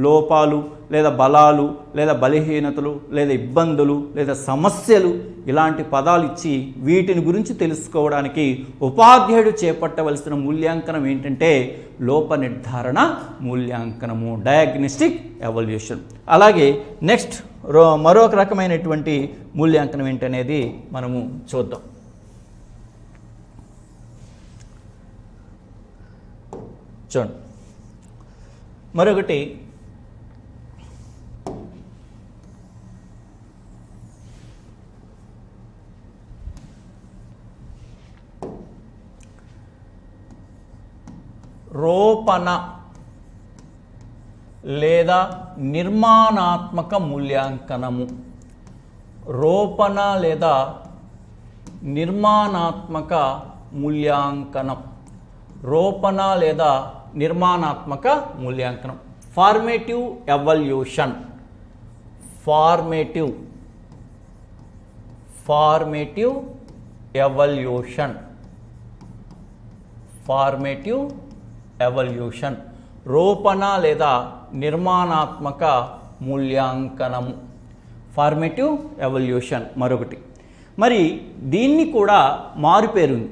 లోపాలు లేదా బలాలు లేదా బలహీనతలు లేదా ఇబ్బందులు లేదా సమస్యలు ఇలాంటి పదాలు ఇచ్చి వీటిని గురించి తెలుసుకోవడానికి ఉపాధ్యాయుడు చేపట్టవలసిన మూల్యాంకనం ఏంటంటే లోప నిర్ధారణ మూల్యాంకనము, డయాగ్నోస్టిక్ ఎవాల్యుయేషన్. అలాగే నెక్స్ట్ మరొక రకమైనటువంటి మూల్యాంకనం ఏంటనేది మనము చూద్దాం. చూడండి, మరొకటి రోపణ లేదా నిర్మాణాత్మక మూల్యాంకనము. రోపణ లేదా నిర్మాణాత్మక మూల్యాంకనం. రోపణ లేదా నిర్మాణాత్మక మూల్యాంకనం. Formative evaluation. Formative evaluation. Formative evaluation. రోపణ లేదా నిర్మాణాత్మక మూల్యాంకనము, ఫార్మేటివ్ ఎవాల్యుయేషన్ మరొకటి. మరి దీన్ని కూడా మారుపేరుంది.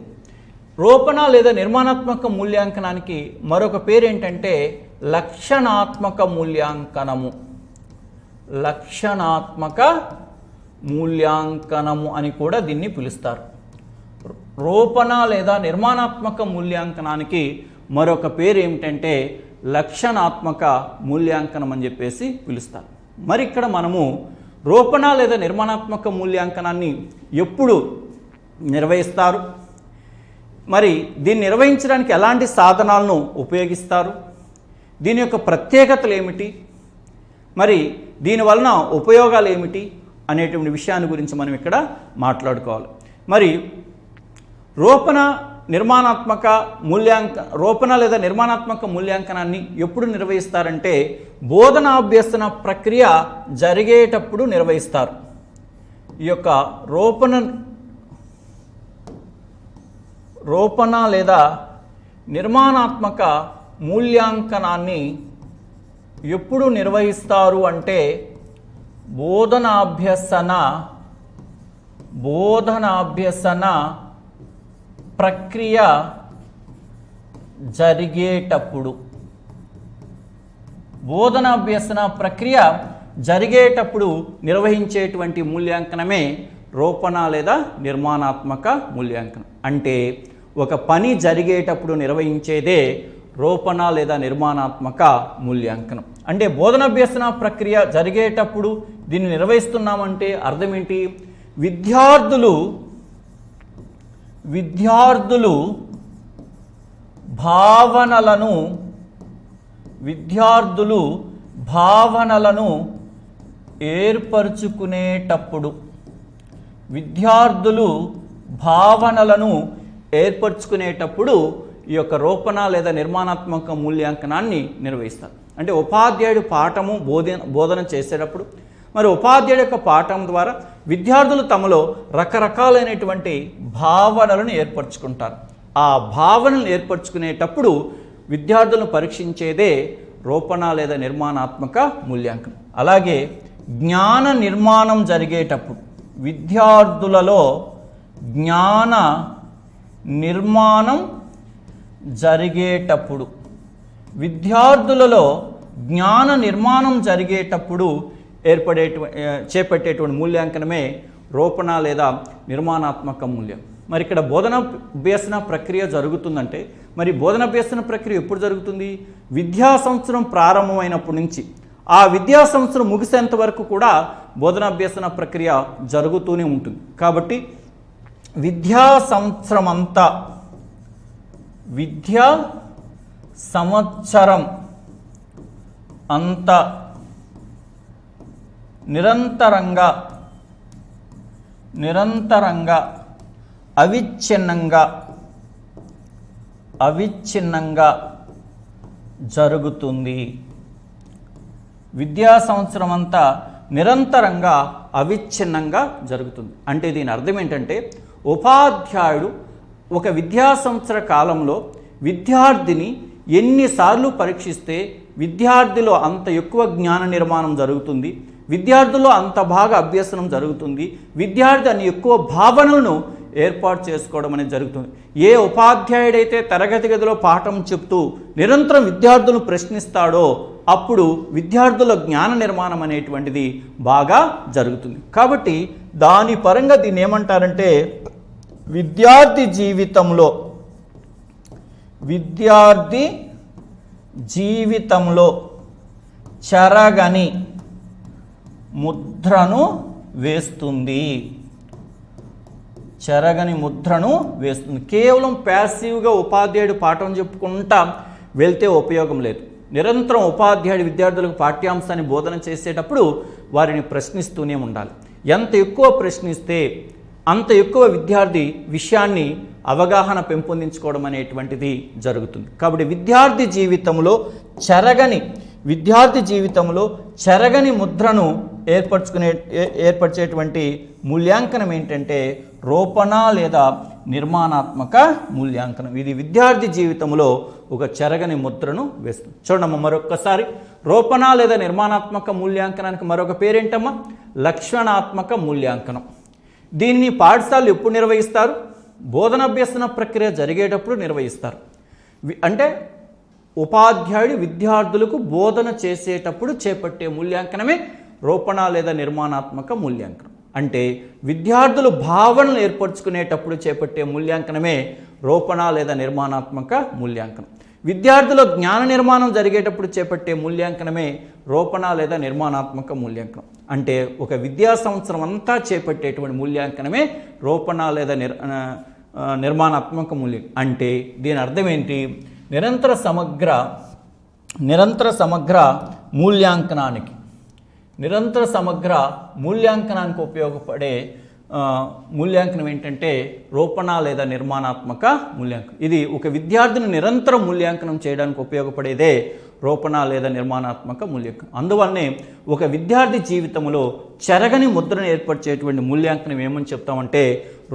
రోపణ లేదా నిర్మాణాత్మక మూల్యాంకనానికి మరొక పేరు ఏంటంటే లక్షణాత్మక మూల్యాంకనము. లక్షణాత్మక మూల్యాంకనము అని కూడా దీన్ని పిలుస్తారు. రోపణ లేదా నిర్మాణాత్మక మూల్యాంకనానికి మరొక పేరు ఏమిటంటే లక్షణాత్మక మూల్యాంకనం అని చెప్పేసి పిలుస్తారు. మరి ఇక్కడ మనము రోపణ లేదా నిర్మాణాత్మక మూల్యాంకనాన్ని ఎప్పుడు నిర్వహిస్తారు, మరి దీన్ని నిర్వహించడానికి ఎలాంటి సాధనాలను ఉపయోగిస్తారు, దీని యొక్క ప్రత్యేకతలు ఏమిటి, మరి దీనివలన ఉపయోగాలు ఏమిటి అనేటువంటి విషయాన్ని గురించి మనం ఇక్కడ మాట్లాడుకోవాలి. మరి రోపణ లేదా నిర్మాణాత్మక మూల్యాంకనాన్ని ఎప్పుడు నిర్వహిస్తారంటే బోధనాభ్యసన ప్రక్రియ జరిగేటప్పుడు నిర్వహిస్తారు. ఈ యొక్క రోపణ లేదా నిర్మాణాత్మక మూల్యాంకనాన్ని ఎప్పుడు నిర్వహిస్తారు అంటే బోధనాభ్యసన ప్రక్రియ జరిగేటప్పుడు. బోధనాభ్యసన ప్రక్రియ జరిగేటప్పుడు నిర్వహించేటువంటి మూల్యాంకనమే రోపణ లేదా నిర్మాణాత్మక మూల్యాంకనం. అంటే ఒక పని జరిగేటప్పుడు నిర్వహించేదే రోపణ లేదా నిర్మాణాత్మక మూల్యాంకనం. అంటే బోధనాభ్యసన ప్రక్రియ జరిగేటప్పుడు దీన్ని నిర్వహిస్తున్నామంటే అర్థం ఏంటి? విద్యార్థులు భావనలను ఏర్పరచుకునేటప్పుడు విద్యార్థులు భావనలను ఏర్పరచుకునేటప్పుడు ఈ యొక్క రూపణ లేదా నిర్మాణాత్మక మూల్యాంకనాన్ని నిర్వహిస్తారు. అంటే ఉపాధ్యాయుడు పాఠము బోధన చేసేటప్పుడు మరి ఉపాధ్యాయుడు యొక్క పాఠం ద్వారా విద్యార్థులు తమలో రకరకాలైనటువంటి భావనలను ఏర్పరచుకుంటారు. ఆ భావనలను ఏర్పరచుకునేటప్పుడు విద్యార్థులను పరీక్షించేదే రూపణ లేదా నిర్మాణాత్మక మూల్యాంకనం. అలాగే జ్ఞాన నిర్మాణం జరిగేటప్పుడు విద్యార్థులలో జ్ఞాన నిర్మాణం జరిగేటప్పుడు చేపట్టేటువంటి మూల్యాంకనమే రూపణ లేదా నిర్మాణాత్మక మూల్యం. మరి ఇక్కడ బోధన అభ్యసన ప్రక్రియ జరుగుతుందంటే మరి బోధన అభ్యసన ప్రక్రియ ఎప్పుడు జరుగుతుంది? విద్యా సంవత్సరం ప్రారంభమైనప్పటి నుంచి ఆ విద్యా సంవత్సరం ముగిసేంత వరకు కూడా బోధన అభ్యసన ప్రక్రియ జరుగుతూనే ఉంటుంది. కాబట్టి విద్యా సంవత్సరం అంతా నిరంతరంగా అవిచ్ఛిన్నంగా జరుగుతుంది. విద్యా సంవత్సరం అంతా నిరంతరంగా అవిచ్ఛిన్నంగా జరుగుతుంది. అంటే దీని అర్థం ఏంటంటే ఉపాధ్యాయుడు ఒక విద్యా సంవత్సర కాలంలో విద్యార్థిని ఎన్నిసార్లు పరీక్షిస్తే విద్యార్థిలో అంత ఎక్కువ జ్ఞాన నిర్మాణం జరుగుతుంది, విద్యార్థుల్లో అంత బాగా అభ్యసనం జరుగుతుంది, విద్యార్థి అన్ని ఎక్కువ భావనలను ఏర్పాటు చేసుకోవడం అనేది జరుగుతుంది. ఏ ఉపాధ్యాయుడైతే తరగతి గదిలో పాఠం చెప్తూ నిరంతరం విద్యార్థులను ప్రశ్నిస్తాడో అప్పుడు విద్యార్థుల జ్ఞాన నిర్మాణం అనేటువంటిది బాగా జరుగుతుంది. కాబట్టి దాని పరంగా దీన్ని ఏమంటారంటే విద్యార్థి జీవితంలో చెరగని ముద్రను వేస్తుంది. కేవలం ప్యాసివ్గా ఉపాధ్యాయుడు పాఠం చెప్పుకుంటా వెళ్తే ఉపయోగం లేదు. నిరంతరం ఉపాధ్యాయుడు విద్యార్థులకు పాఠ్యాంశాన్ని బోధన చేసేటప్పుడు వారిని ప్రశ్నిస్తూనే ఉండాలి. ఎంత ఎక్కువ ప్రశ్నిస్తే అంత ఎక్కువ విద్యార్థి విషయాన్ని అవగాహన పెంపొందించుకోవడం అనేటువంటిది జరుగుతుంది. కాబట్టి విద్యార్థి జీవితంలో చెరగని ముద్రను ఏర్పరిచేటువంటి మూల్యాంకనం ఏంటంటే రూపణ లేదా నిర్మాణాత్మక మూల్యాంకనం. ఇది విద్యార్థి జీవితంలో ఒక చెరగని ముద్రను వేస్తుంది. చూడమ్మా మరొకసారి, రూపణ లేదా నిర్మాణాత్మక మూల్యాంకనానికి మరొక పేరేంటమ్మా? లక్షణాత్మక మూల్యాంకనం. దీన్ని పాఠశాలలు ఎప్పుడు నిర్వహిస్తారు? బోధనాభ్యసన ప్రక్రియ జరిగేటప్పుడు నిర్వహిస్తారు. అంటే ఉపాధ్యాయుడు విద్యార్థులకు బోధన చేసేటప్పుడు చేపట్టే మూల్యాంకనమే రూపణ లేదా నిర్మాణాత్మక మూల్యాంకనం. అంటే విద్యార్థులు భావనలు ఏర్పరచుకునేటప్పుడు చేపట్టే మూల్యాంకనమే రూపణ లేదా నిర్మాణాత్మక మూల్యాంకనం. విద్యార్థుల జ్ఞాన నిర్మాణం జరిగేటప్పుడు చేపట్టే మూల్యాంకనమే రూపణ లేదా నిర్మాణాత్మక మూల్యాంకనం. అంటే ఒక విద్యా సంవత్సరం అంతా చేపట్టేటువంటి మూల్యాంకనమే రూపణ లేదా నిర్మాణాత్మక మూల్యాంకనం. అంటే దీని అర్థం ఏంటి? నిరంతర సమగ్ర మూల్యాంకనానికి ఉపయోగపడే మూల్యాంకనం ఏంటంటే రూపణ లేదా నిర్మాణాత్మక మూల్యాంకనం. ఇది ఒక విద్యార్థిని నిరంతరం మూల్యాంకనం చేయడానికి ఉపయోగపడేదే రూపణ లేదా నిర్మాణాత్మక మూల్యాంకనం. అందువల్లనే ఒక విద్యార్థి జీవితంలో చెరగని ముద్రను ఏర్పరిచేటువంటి మూల్యాంకనం ఏమని చెప్తామంటే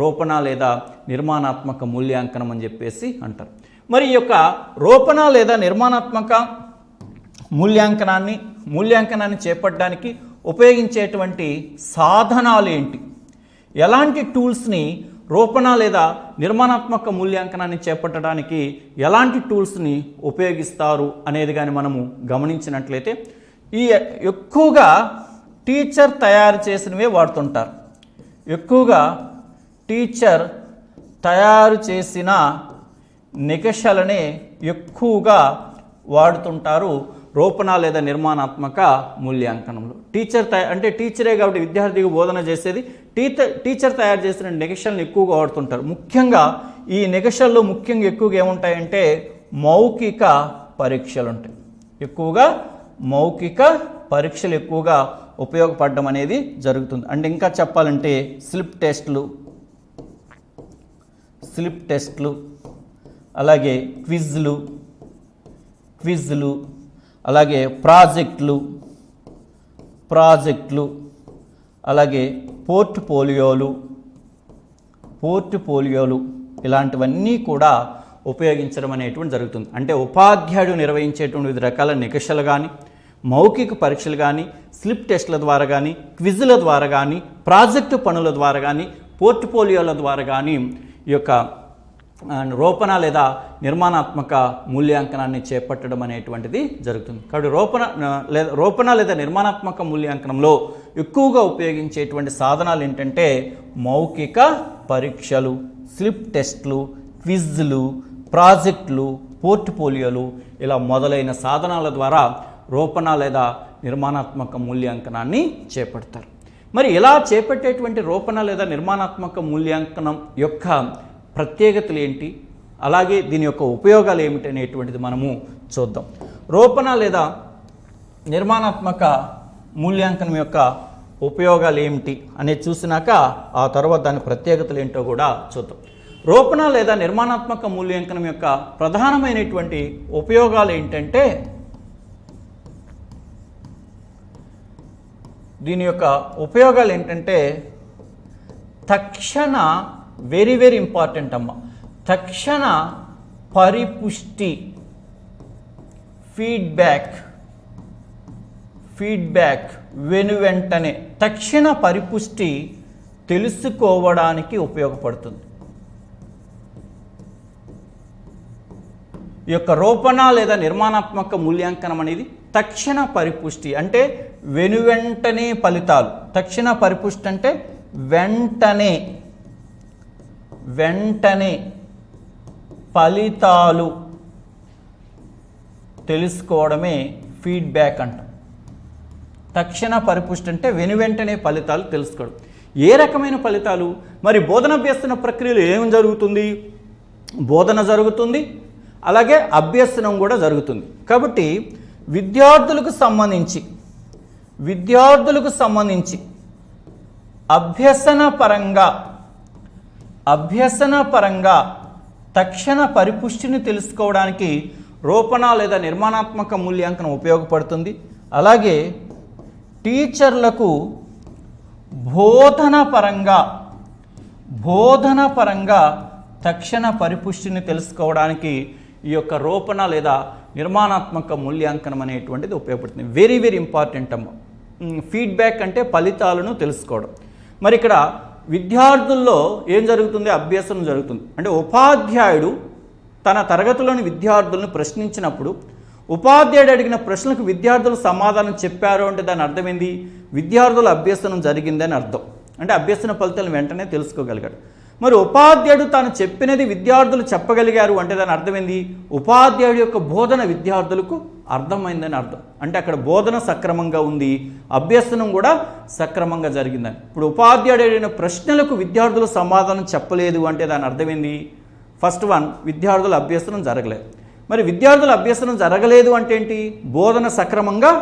రూపణ లేదా నిర్మాణాత్మక మూల్యాంకనం అని చెప్పేసి అంటారు. మరి ఈ యొక్క రూపణ లేదా నిర్మాణాత్మక మూల్యాంకనాన్ని చేపట్టడానికి ఉపయోగించేటువంటి సాధనాలు ఏంటి? ఎలాంటి టూల్స్ని రూపణ లేదా నిర్మాణాత్మక మూల్యాంకనాన్ని చేపట్టడానికి ఎలాంటి టూల్స్ని ఉపయోగిస్తారు అనేది కానీ మనము గమనించినట్లయితే ఈ ఎక్కువగా టీచర్ తయారు చేసినవే వాడుతుంటారు. ఎక్కువగా టీచర్ తయారు చేసిన నికషాలనే ఎక్కువగా వాడుతుంటారు రూపణ లేదా నిర్మాణాత్మక మూల్యాంకనంలో. టీచరే కాబట్టి విద్యార్థికి బోధన చేసేది. టీచర్ తయారు చేసిన నికషాలను ఎక్కువగా వాడుతుంటారు. ముఖ్యంగా ఈ నికషాల్లో ఎక్కువగా ఏముంటాయంటే మౌఖిక పరీక్షలు ఉంటాయి. మౌఖిక పరీక్షలు ఎక్కువగా ఉపయోగపడడం అనేది జరుగుతుంది. అంటే ఇంకా చెప్పాలంటే స్లిప్ టెస్ట్లు అలాగే క్విజ్లు అలాగే ప్రాజెక్టులు అలాగే పోర్ట్ఫోలియోలు ఇలాంటివన్నీ కూడా ఉపయోగించడం అనేటువంటి జరుగుతుంది. అంటే ఉపాధ్యాయుడు నిర్వహించేటువంటి వివిధ రకాల నికషలు కానీ, మౌఖిక పరీక్షలు కానీ, స్లిప్ టెస్టుల ద్వారా కానీ, క్విజ్ల ద్వారా కానీ, ప్రాజెక్టు పనుల ద్వారా కానీ, పోర్ట్ఫోలియోల ద్వారా కానీ ఈ యొక్క రూపణ లేదా నిర్మాణాత్మక మూల్యాంకనాన్ని చేపట్టడం అనేటువంటిది జరుగుతుంది. కాబట్టి రూపణ లేదా నిర్మాణాత్మక మూల్యాంకనంలో ఎక్కువగా ఉపయోగించేటువంటి సాధనాలు ఏంటంటే మౌఖిక పరీక్షలు, స్లిప్ టెస్టులు, క్విజ్లు, ప్రాజెక్టులు, పోర్ట్ఫోలియోలు ఇలా మొదలైన సాధనాల ద్వారా రూపణ లేదా నిర్మాణాత్మక మూల్యాంకనాన్ని చేపడతారు. మరి ఇలా చేపట్టేటువంటి రూపణ లేదా నిర్మాణాత్మక మూల్యాంకనం యొక్క ప్రత్యేకతలు ఏంటి, అలాగే దీని యొక్క ఉపయోగాలు ఏమిటి అనేటువంటిది మనము చూద్దాం. రూపణ లేదా నిర్మాణాత్మక మూల్యాంకనం యొక్క ఉపయోగాలు ఏమిటి అనేది చూసినాక ఆ తర్వాత దాని ప్రత్యేకతలు ఏంటో కూడా చూద్దాం. రూపణ లేదా నిర్మాణాత్మక మూల్యాంకనం యొక్క ప్రధానమైనటువంటి ఉపయోగాలు ఏంటంటే దీని యొక్క ఉపయోగాలు ఏంటంటే తక్షణ వెరీ ఇంపార్టెంట్ అమ్మ, తక్షణ పరిపుష్టి, ఫీడ్బ్యాక్ వెంటనే తక్షణ పరిపుష్టి తెలుసుకోవడానికి ఉపయోగపడుతుంది. ఈ యొక్క రూపణ లేదా నిర్మాణాత్మక మూల్యాంకనం అనేది తక్షణ పరిపుష్టి అంటే వెంటనే ఫలితాలు. తక్షణ పరిపుష్టి అంటే వెంటనే ఫలితాలు తెలుసుకోవడమే ఫీడ్బ్యాక్ అంటాం. తక్షణ పరిపుష్టి అంటే వెంటనే ఫలితాలు తెలుసుకోవడం. ఏ రకమైన ఫలితాలు? మరి బోధనాభ్యసన ప్రక్రియలో ఏం జరుగుతుంది? బోధన జరుగుతుంది, అలాగే అభ్యసనం కూడా జరుగుతుంది. కాబట్టి విద్యార్థులకు సంబంధించి అభ్యసన పరంగా తక్షణ పరిపుష్టిని తెలుసుకోవడానికి రూపణ లేదా నిర్మాణాత్మక మూల్యాంకనం ఉపయోగపడుతుంది. అలాగే టీచర్లకు బోధన పరంగా తక్షణ పరిపుష్టిని తెలుసుకోవడానికి ఈ యొక్క రూపణ లేదా నిర్మాణాత్మక మూల్యాంకనం అనేటువంటిది ఉపయోగపడుతుంది. వెరీ ఇంపార్టెంట్ అమ్మ. ఫీడ్బ్యాక్ అంటే ఫలితాలను తెలుసుకోవడం. మరి ఇక్కడ విద్యార్థుల్లో ఏం జరుగుతుంది? అభ్యసనం జరుగుతుంది. అంటే ఉపాధ్యాయుడు తన తరగతిలోని విద్యార్థులను ప్రశ్నించినప్పుడు ఉపాధ్యాయుడు అడిగిన ప్రశ్నలకు విద్యార్థులు సమాధానం చెప్పారు అంటే దాని అర్థమైంది విద్యార్థుల అభ్యసనం జరిగిందని అర్థం. అంటే అభ్యసన ఫలితాలను వెంటనే తెలుసుకోగలిగాడు. మరి ఉపాధ్యాయుడు తాను చెప్పినది విద్యార్థులు చెప్పగలిగారు అంటే దాని అర్థమైంది ఉపాధ్యాయుడు యొక్క బోధన విద్యార్థులకు అర్థమైందని అర్థం. అంటే అక్కడ బోధన సక్రమంగా ఉంది, అభ్యసనం కూడా సక్రమంగా జరిగిందని. ఇప్పుడు ఉపాధ్యాయుడు అడిగిన ప్రశ్నలకు విద్యార్థులు సమాధానం చెప్పలేదు అంటే దాని అర్థమైంది ఫస్ట్ వన్ విద్యార్థుల అభ్యసనం జరగలేదు. మరి విద్యార్థుల అభ్యసనం జరగలేదు అంటే ఏంటి? బోధన సక్రమంగా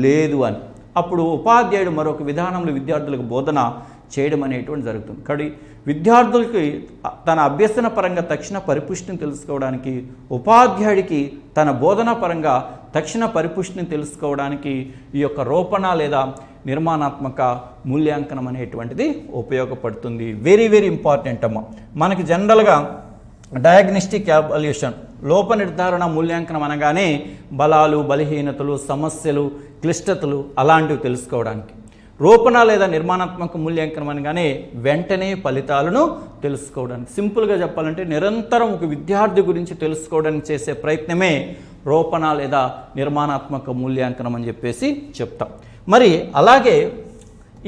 లేదు అని. అప్పుడు ఉపాధ్యాయుడు మరొక విధానంలో విద్యార్థులకు బోధన చేయడం అనేటువంటి జరుగుతుంది. కాబట్టి విద్యార్థులకి తన అభ్యసన పరంగా తక్షణ పరిపుష్టిని తెలుసుకోవడానికి, ఉపాధ్యాయుడికి తన బోధన పరంగా తక్షణ పరిపుష్టిని తెలుసుకోవడానికి ఈ యొక్క రూపణ లేదా నిర్మాణాత్మక మూల్యాంకనం అనేటువంటిది ఉపయోగపడుతుంది. వెరీ ఇంపార్టెంట్ అమ్మ. మనకి జనరల్గా డయాగ్నోస్టిక్ ఎవాల్యుయేషన్ లోప నిర్ధారణ మూల్యాంకనం అనగానే బలాలు, బలహీనతలు, సమస్యలు, క్లిష్టతలు అలాంటివి తెలుసుకోవడానికి. రూపణ లేదా నిర్మాణాత్మక మూల్యాంకనం అనగానే వెంటనే ఫలితాలను తెలుసుకోవడానికి. సింపుల్గా చెప్పాలంటే నిరంతరం ఒక విద్యార్థి గురించి తెలుసుకోవడానికి చేసే ప్రయత్నమే రూపణ లేదా నిర్మాణాత్మక మూల్యాంకనం అని చెప్పేసి చెప్తాం. మరి అలాగే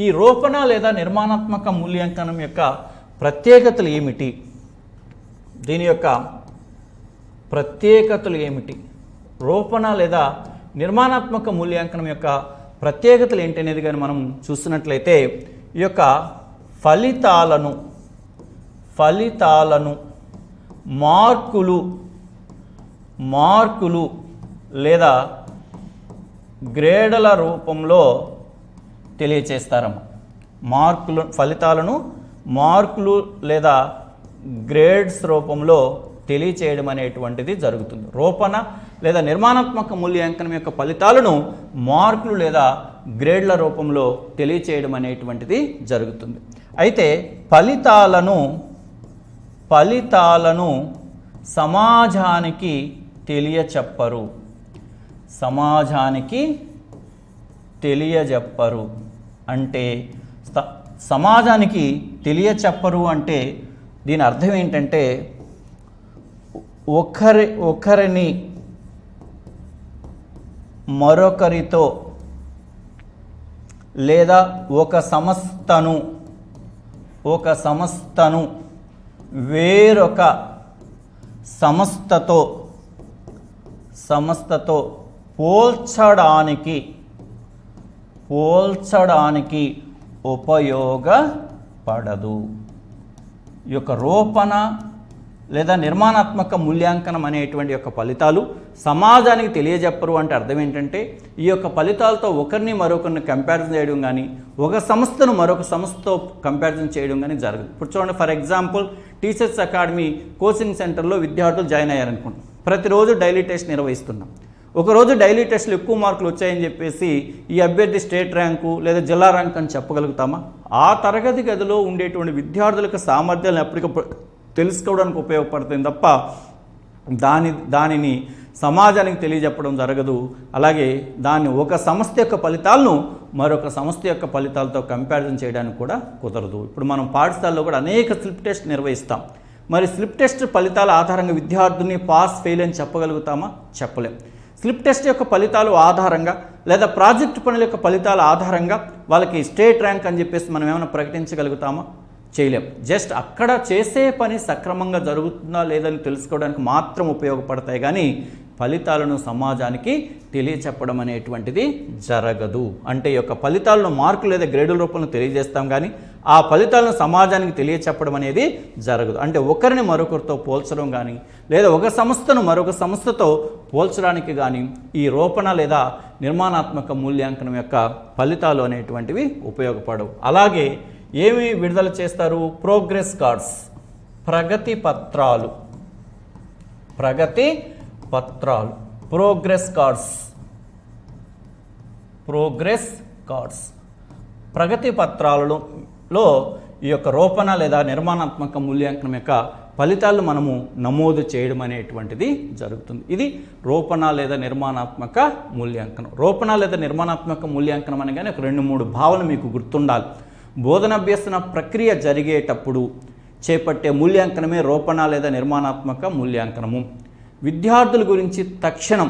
ఈ రూపణ లేదా నిర్మాణాత్మక మూల్యాంకనం యొక్క ప్రత్యేకతలు ఏమిటి? దీని యొక్క ప్రత్యేకతలు ఏమిటి? రూపణ లేదా నిర్మాణాత్మక మూల్యాంకనం యొక్క ప్రత్యేకతలు ఏంటి అనేది కానీ మనం చూస్తున్నట్లయితే ఈ యొక్క ఫలితాలను మార్కులు లేదా గ్రేడుల రూపంలో తెలియచేస్తారమ్మ. ఫలితాలను మార్కులు లేదా గ్రేడ్స్ రూపంలో తెలియచేయడం అనేటువంటిది జరుగుతుంది. రూపణ లేదా నిర్మాణాత్మక మూల్యాంకనం యొక్క ఫలితాలను మార్కులు లేదా గ్రేడ్ల రూపంలో తెలియచేయడం అనేటువంటిది జరుగుతుంది. అయితే ఫలితాలను సమాజానికి తెలియచెప్పరు. అంటే సమాజానికి తెలియచెప్పరు అంటే దీని అర్థం ఏంటంటే ఒకరిని మరొకరితో లేదా ఒక సంస్థను వేరొక సంస్థతో పోల్చడానికి ఉపయోగపడదు. ఈ యొక్క రూపణ లేదా నిర్మాణాత్మక మూల్యాంకనం అనేటువంటి యొక్క ఫలితాలు సమాజానికి తెలియజెప్పరు అంటే అర్థం ఏంటంటే ఈ యొక్క ఫలితాలతో ఒకరిని మరొకరిని కంపారిజన్ చేయడం కానీ ఒక సంస్థను మరొక సంస్థతో కంపారిజన్ చేయడం కానీ జరగదు. ఇప్పుడు చూడండి, for example teachers academy coaching సెంటర్లో విద్యార్థులు జాయిన్ అయ్యారనుకోండి. ప్రతిరోజు డైలీ టెస్ట్ నిర్వహిస్తున్నాం. ఒకరోజు డైలీ టెస్టులు ఎక్కువ మార్కులు వచ్చాయని చెప్పేసి ఈ అభ్యర్థి స్టేట్ ర్యాంకు లేదా జిల్లా ర్యాంక్ అని చెప్పగలుగుతామా? ఆ తరగతి గదిలో ఉండేటువంటి విద్యార్థులకు సామర్థ్యాలను ఎప్పటికప్పుడు తెలుసుకోవడానికి ఉపయోగపడుతుంది తప్ప దానిని సమాజానికి తెలియజెప్పడం జరగదు. అలాగే దాన్ని ఒక సంస్థ యొక్క ఫలితాలను మరొక సంస్థ యొక్క ఫలితాలతో కంపారిజన్ చేయడానికి కూడా కుదరదు. ఇప్పుడు మనం పాఠశాలలో కూడా అనేక స్లిప్ టెస్ట్ నిర్వహిస్తాం. మరి స్లిప్ టెస్ట్ ఫలితాల ఆధారంగా విద్యార్థుల్ని పాస్ ఫెయిల్ అని చెప్పగలుగుతామా? చెప్పలేం. స్లిప్ టెస్ట్ యొక్క ఫలితాలు ఆధారంగా లేదా ప్రాజెక్ట్ పనుల యొక్క ఫలితాల ఆధారంగా వాళ్ళకి స్టేట్ ర్యాంక్ అని చెప్పేసి మనం ఏమైనా ప్రకటించగలుగుతామా? చేయలేం. జస్ట్ అక్కడ చేసే పని సక్రమంగా జరుగుతుందా లేదని తెలుసుకోవడానికి మాత్రం ఉపయోగపడతాయి కానీ ఫలితాలను సమాజానికి తెలియచెప్పడం అనేటువంటిది జరగదు. అంటే ఈ యొక్క ఫలితాలను మార్కులు లేదా గ్రేడుల రూపంలో తెలియజేస్తాం కానీ ఆ ఫలితాలను సమాజానికి తెలియచెప్పడం అనేది జరగదు. అంటే ఒకరిని మరొకరితో పోల్చడం కానీ లేదా ఒక సంస్థను మరొక సంస్థతో పోల్చడానికి కానీ ఈ రూపణ లేదా నిర్మాణాత్మక మూల్యాంకనం యొక్క ఫలితాలు అనేటువంటివి ఉపయోగపడవు. అలాగే ఏమి విడుదల చేస్తారు? ప్రోగ్రెస్ కార్డ్స్, ప్రగతి పత్రాలు. ప్రోగ్రెస్ కార్డ్స్ ప్రగతి పత్రాలలో ఈ యొక్క రూపణ లేదా నిర్మాణాత్మక మూల్యాంకనం యొక్క ఫలితాలను మనము నమోదు చేయడం అనేటువంటిది జరుగుతుంది. ఇది రూపణ లేదా నిర్మాణాత్మక మూల్యాంకనం. రూపణ లేదా నిర్మాణాత్మక మూల్యాంకనం అనగానే ఒక 2-3 భావనలు మీకు గుర్తుండాలి. బోధనాభ్యసన ప్రక్రియ జరిగేటప్పుడు చేపట్టే మూల్యాంకనమే రూపణ లేదా నిర్మాణాత్మక మూల్యాంకనము. విద్యార్థుల గురించి తక్షణం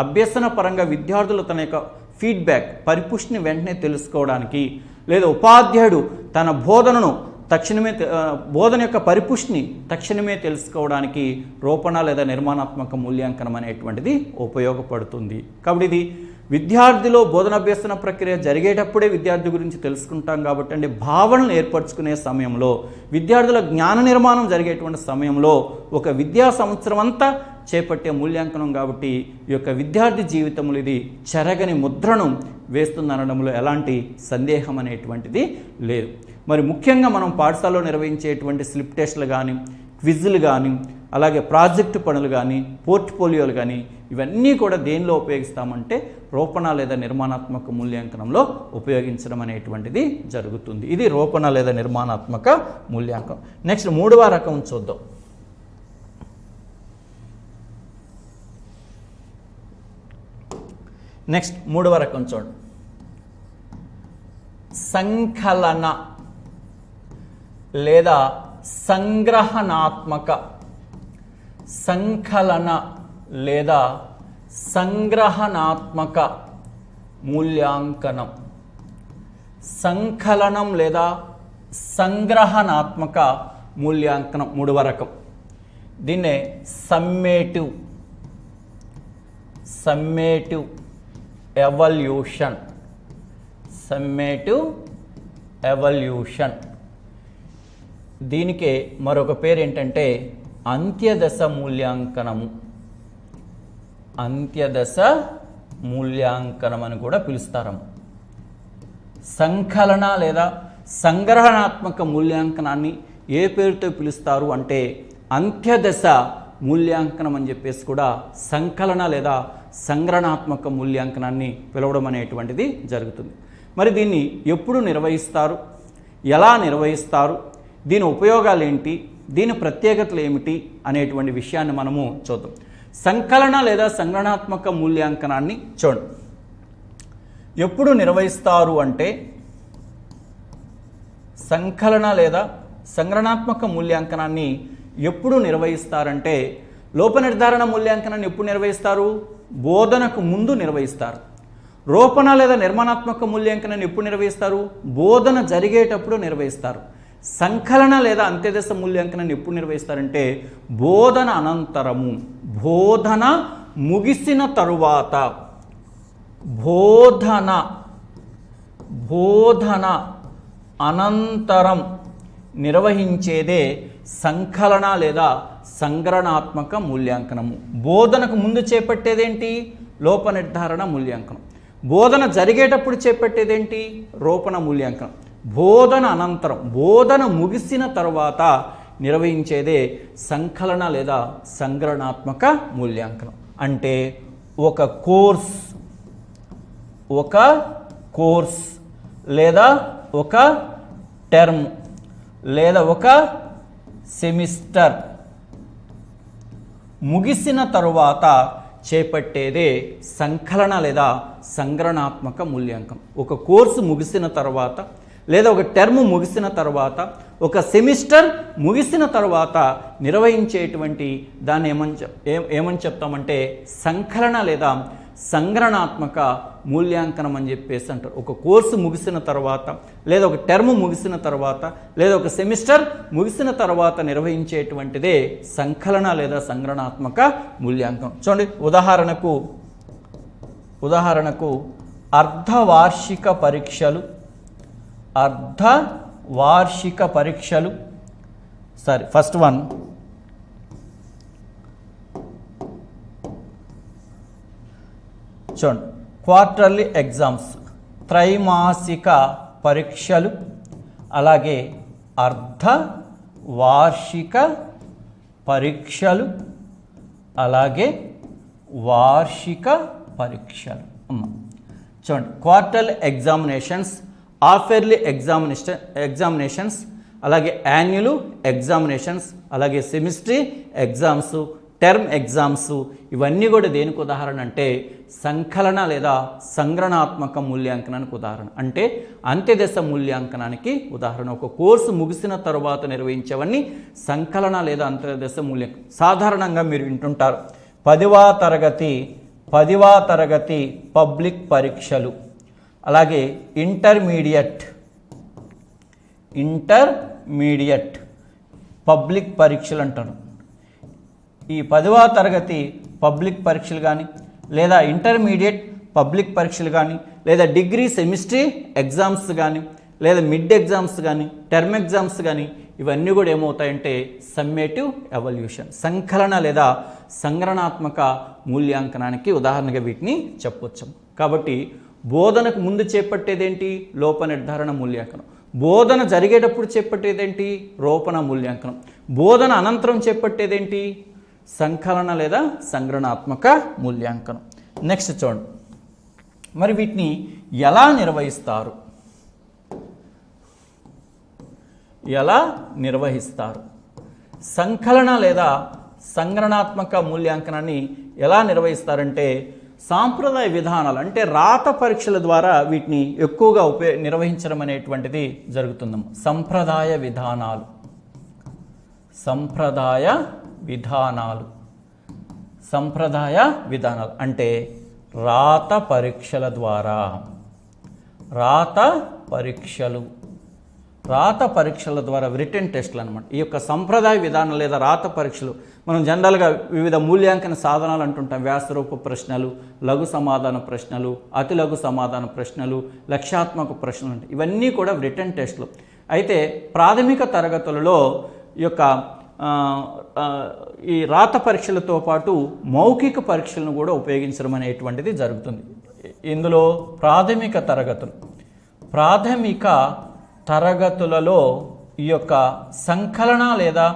అభ్యసన పరంగా విద్యార్థులు తన యొక్క ఫీడ్బ్యాక్ పరిపుష్టిని వెంటనే తెలుసుకోవడానికి లేదా ఉపాధ్యాయుడు తన బోధన యొక్క పరిపుష్టిని తక్షణమే తెలుసుకోవడానికి రూపణ లేదా నిర్మాణాత్మక మూల్యాంకనం అనేటువంటిది ఉపయోగపడుతుంది. కాబట్టి ఇది విద్యార్థిలో బోధనాభ్యసన ప్రక్రియ జరిగేటప్పుడే విద్యార్థి గురించి తెలుసుకుంటాం కాబట్టి అంటే భావనలు ఏర్పరచుకునే సమయంలో విద్యార్థుల జ్ఞాన నిర్మాణం జరిగేటువంటి సమయంలో ఒక విద్యా సంవత్సరం అంతా చేపట్టే మూల్యాంకనం కాబట్టి ఈ యొక్క విద్యార్థి జీవితంలో ఇది చెరగని ముద్రను వేస్తుందనడంలో ఎలాంటి సందేహం అనేటువంటిది లేదు. మరి ముఖ్యంగా మనం పాఠశాలలో నిర్వహించేటువంటి స్లిప్ టెస్టులు కానీ క్విజ్లు కానీ అలాగే ప్రాజెక్టు పనులు కానీ పోర్ట్ఫోలియోలు కానీ ఇవన్నీ కూడా దేనిలో ఉపయోగిస్తామంటే రూపణ లేదా నిర్మాణాత్మక మూల్యాంకనంలో ఉపయోగించడం అనేటువంటిది జరుగుతుంది. ఇది రూపణ లేదా నిర్మాణాత్మక మూల్యాంకనం. నెక్స్ట్ 3వ రకం చూద్దాం. నెక్స్ట్ 3వ రకం చూడండి. సంకలన లేదా సంగ్రహణాత్మక మూల్యాంకనం. సంకలనం లేదా సంగ్రహణాత్మక మూల్యాంకనం 3వ రకం. దీన్నే సమ్మేటివ్ ఎవల్యూషన్. దీనికే మరొక పేరు ఏంటంటే అంత్యదశ మూల్యాంకనం అని కూడా పిలుస్తారు. సంకలన లేదా సంగ్రహణాత్మక మూల్యాంకనాన్ని ఏ పేరుతో పిలుస్తారు అంటే అంత్యదశ మూల్యాంకనం అని చెప్పేసి కూడా సంకలన లేదా సంగ్రహణాత్మక మూల్యాంకనాన్ని పిలవడం అనేటువంటిది జరుగుతుంది. మరి దీన్ని ఎప్పుడు నిర్వహిస్తారు, ఎలా నిర్వహిస్తారు, దీని ఉపయోగాలు ఏంటి, దీని ప్రత్యేకతలు ఏమిటి అనేటువంటి విషయాన్ని మనము చూద్దాం. సంకలన లేదా సంగ్రహణాత్మక మూల్యాంకనాన్ని చూడండి. ఎప్పుడు నిర్వహిస్తారు అంటే సంకలన లేదా సంగ్రహణాత్మక మూల్యాంకనాన్ని ఎప్పుడు నిర్వహిస్తారంటే లోప నిర్ధారణ మూల్యాంకనాన్ని ఎప్పుడు నిర్వహిస్తారు? బోధనకు ముందు నిర్వహిస్తారు. రూపణ లేదా నిర్మాణాత్మక మూల్యాంకనాన్ని ఎప్పుడు నిర్వహిస్తారు? బోధన జరిగేటప్పుడు నిర్వహిస్తారు. సంకలన లేదా అంత్యదశ మూల్యాంకనాన్ని ఎప్పుడు నిర్వహిస్తారంటే బోధన అనంతరము, బోధన ముగిసిన తరువాత, బోధన అనంతరం నిర్వహించేదే సంకలన లేదా సంగ్రహణాత్మక మూల్యాంకనము. బోధనకు ముందు చేపట్టేదేంటి? లోప నిర్ధారణ మూల్యాంకనం. బోధన జరిగేటప్పుడు చేపట్టేదేంటి? రూపణ మూల్యాంకనం. బోధన అనంతరం, బోధన ముగిసిన తర్వాత నిర్వహించేదే సంకలన లేదా సంగ్రహణాత్మక మూల్యాంకనం. అంటే ఒక కోర్స్ లేదా ఒక టర్మ్ లేదా ఒక సెమిస్టర్ ముగిసిన తరువాత చేపట్టేదే సంకలన లేదా సంగ్రహణాత్మక మూల్యాంకనం. ఒక కోర్సు ముగిసిన తర్వాత లేదా ఒక టర్మ్ ముగిసిన తర్వాత, ఒక సెమిస్టర్ ముగిసిన తర్వాత నిర్వహించేటువంటి దాన్ని ఏమని చెప్తామంటే సంకలన లేదా సంగ్రహణాత్మక మూల్యాంకనం అని చెప్పేసి అంటారు. ఒక కోర్సు ముగిసిన తర్వాత లేదా ఒక టర్మ్ ముగిసిన తర్వాత లేదా ఒక సెమిస్టర్ ముగిసిన తర్వాత నిర్వహించేటువంటిదే సంకలన లేదా సంగ్రహణాత్మక మూల్యాంకనం. చూడండి, ఉదాహరణకు అర్ధవార్షిక పరీక్షలు ఫస్ట్ వన్ చూడండి, క్వార్టర్లీ ఎగ్జామ్స్, త్రైమాసిక పరీక్షలు, అలాగే అర్ధవార్షిక పరీక్షలు, అలాగే వార్షిక పరీక్షలు. చూడండి, క్వార్టర్లీ ఎగ్జామినేషన్స్, హాఫ్-ఇయర్లీ ఎగ్జామినేషన్స్, అలాగే యాన్యువల్ ఎగ్జామినేషన్స్, అలాగే సెమిస్ట్రీ ఎగ్జామ్స్, టర్మ్ ఎగ్జామ్స్, ఇవన్నీ కూడా దేనికి ఉదాహరణ అంటే సంకలన లేదా సంగ్రహణాత్మక మూల్యాంకనానికి ఉదాహరణ. అంటే అంత్యదశ మూల్యాంకనానికి ఉదాహరణ. ఒక కోర్సు ముగిసిన తరువాత నిర్వహించేవన్నీ సంకలన లేదా అంత్యదశ మూల్యాంకనం. సాధారణంగా మీరు వింటుంటారు 10వ తరగతి పబ్లిక్ పరీక్షలు, అలాగే ఇంటర్మీడియట్ పబ్లిక్ పరీక్షలు అంటారు. ఈ 10వ తరగతి పబ్లిక్ పరీక్షలు కానీ లేదా ఇంటర్మీడియట్ పబ్లిక్ పరీక్షలు కానీ లేదా డిగ్రీ సెమిస్ట్రీ ఎగ్జామ్స్ కానీ లేదా మిడ్ ఎగ్జామ్స్ కానీ టర్మ్ ఎగ్జామ్స్ కానీ ఇవన్నీ కూడా ఏమవుతాయంటే సమ్మేటివ్ ఎవాల్యుయేషన్, సంకలన లేదా సంగ్రహణాత్మక మూల్యాంకనానికి ఉదాహరణగా వీటిని చెప్పవచ్చు. కాబట్టి బోధనకు ముందు చేపట్టేదేంటి? లోప నిర్ధారణ మూల్యాంకనం. బోధన జరిగేటప్పుడు చేపట్టేదేంటి? రూపణ మూల్యాంకనం. బోధన అనంతరం చేపట్టేదేంటి? సంకలన లేదా సంగ్రహణాత్మక మూల్యాంకనం. నెక్స్ట్ చూడండి, మరి వీటిని ఎలా నిర్వహిస్తారు? సంకలన లేదా సంగ్రహణాత్మక మూల్యాంకనాన్ని ఎలా నిర్వహిస్తారంటే సాంప్రదాయ విధానాలు అంటే రాత పరీక్షల ద్వారా వీటిని ఎక్కువగా నిర్వహించడం అనేటువంటిది జరుగుతుంది. సంప్రదాయ విధానాలు అంటే రాత పరీక్షల ద్వారా రిటన్ టెస్ట్లు అనమాట. ఈ యొక్క సంప్రదాయ విధానం లేదా రాత పరీక్షలు మనం జనరల్గా వివిధ మూల్యాంకన సాధనాలు అంటుంటాం. వ్యాసరూప ప్రశ్నలు, లఘు సమాధాన ప్రశ్నలు, అతి లఘు సమాధాన ప్రశ్నలు, లక్ష్యాత్మక ప్రశ్నలు అంటే ఇవన్నీ కూడా రిటన్ టెస్ట్లు. అయితే ప్రాథమిక తరగతులలో ఈ యొక్క ఈ రాత పరీక్షలతో పాటు మౌఖిక పరీక్షలను కూడా ఉపయోగించడం అనేటువంటిది జరుగుతుంది. ఇందులో ప్రాథమిక ప్రాథమిక తరగతులలో ఈ యొక్క సంకలన లేదా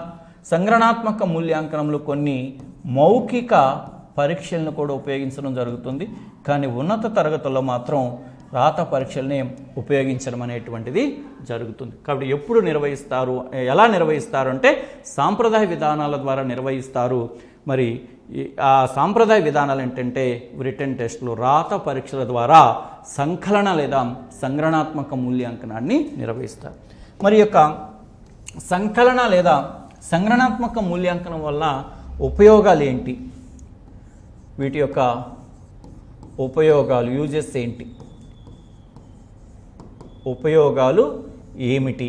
సంగ్రహణాత్మక మూల్యాంకనంలో కొన్ని మౌఖిక పరీక్షలను కూడా ఉపయోగించడం జరుగుతుంది. కానీ ఉన్నత తరగతుల్లో మాత్రం రాత పరీక్షల్ని ఉపయోగించడం అనేటువంటిది జరుగుతుంది. కాబట్టి ఎప్పుడు నిర్వహిస్తారు, ఎలా నిర్వహిస్తారు అంటే సాంప్రదాయ విధానాల ద్వారా నిర్వహిస్తారు. మరి ఆ సాంప్రదాయ విధానాలు ఏంటంటే రిటన్ టెస్టులు, రాత పరీక్షల ద్వారా సంకలన లేదా సంగ్రహణాత్మక మూల్యాంకనాన్ని నిర్వహిస్తారు. మరి యొక్క సంకలన లేదా సంగ్రహణాత్మక మూల్యాంకనం వల్ల ఉపయోగాలు ఏంటి, వీటి యొక్క ఉపయోగాలు, యూజెస్ ఏంటి, ఉపయోగాలు ఏమిటి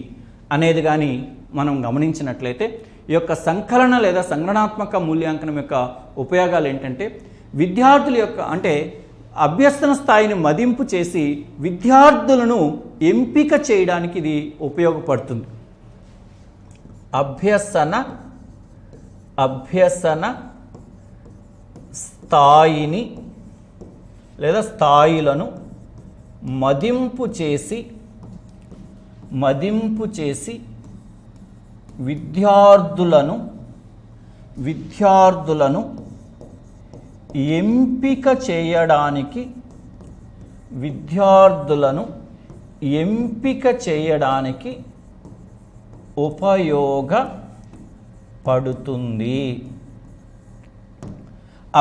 అనేది కానీ మనం గమనించినట్లయితే ఈ యొక్క సంకలన లేదా సంగ్రహణాత్మక మూల్యాంకనం యొక్క ఉపయోగాలు ఏంటంటే విద్యార్థుల యొక్క అంటే అభ్యసన స్థాయిని మదింపు చేసి విద్యార్థులను ఎంపిక చేయడానికి ఇది ఉపయోగపడుతుంది. అభ్యసన స్థాయిని లేదా స్థాయిలను మదింపు చేసి విద్యార్థులను ఎంపిక చేయడానికి ఉపయోగపడుతుంది.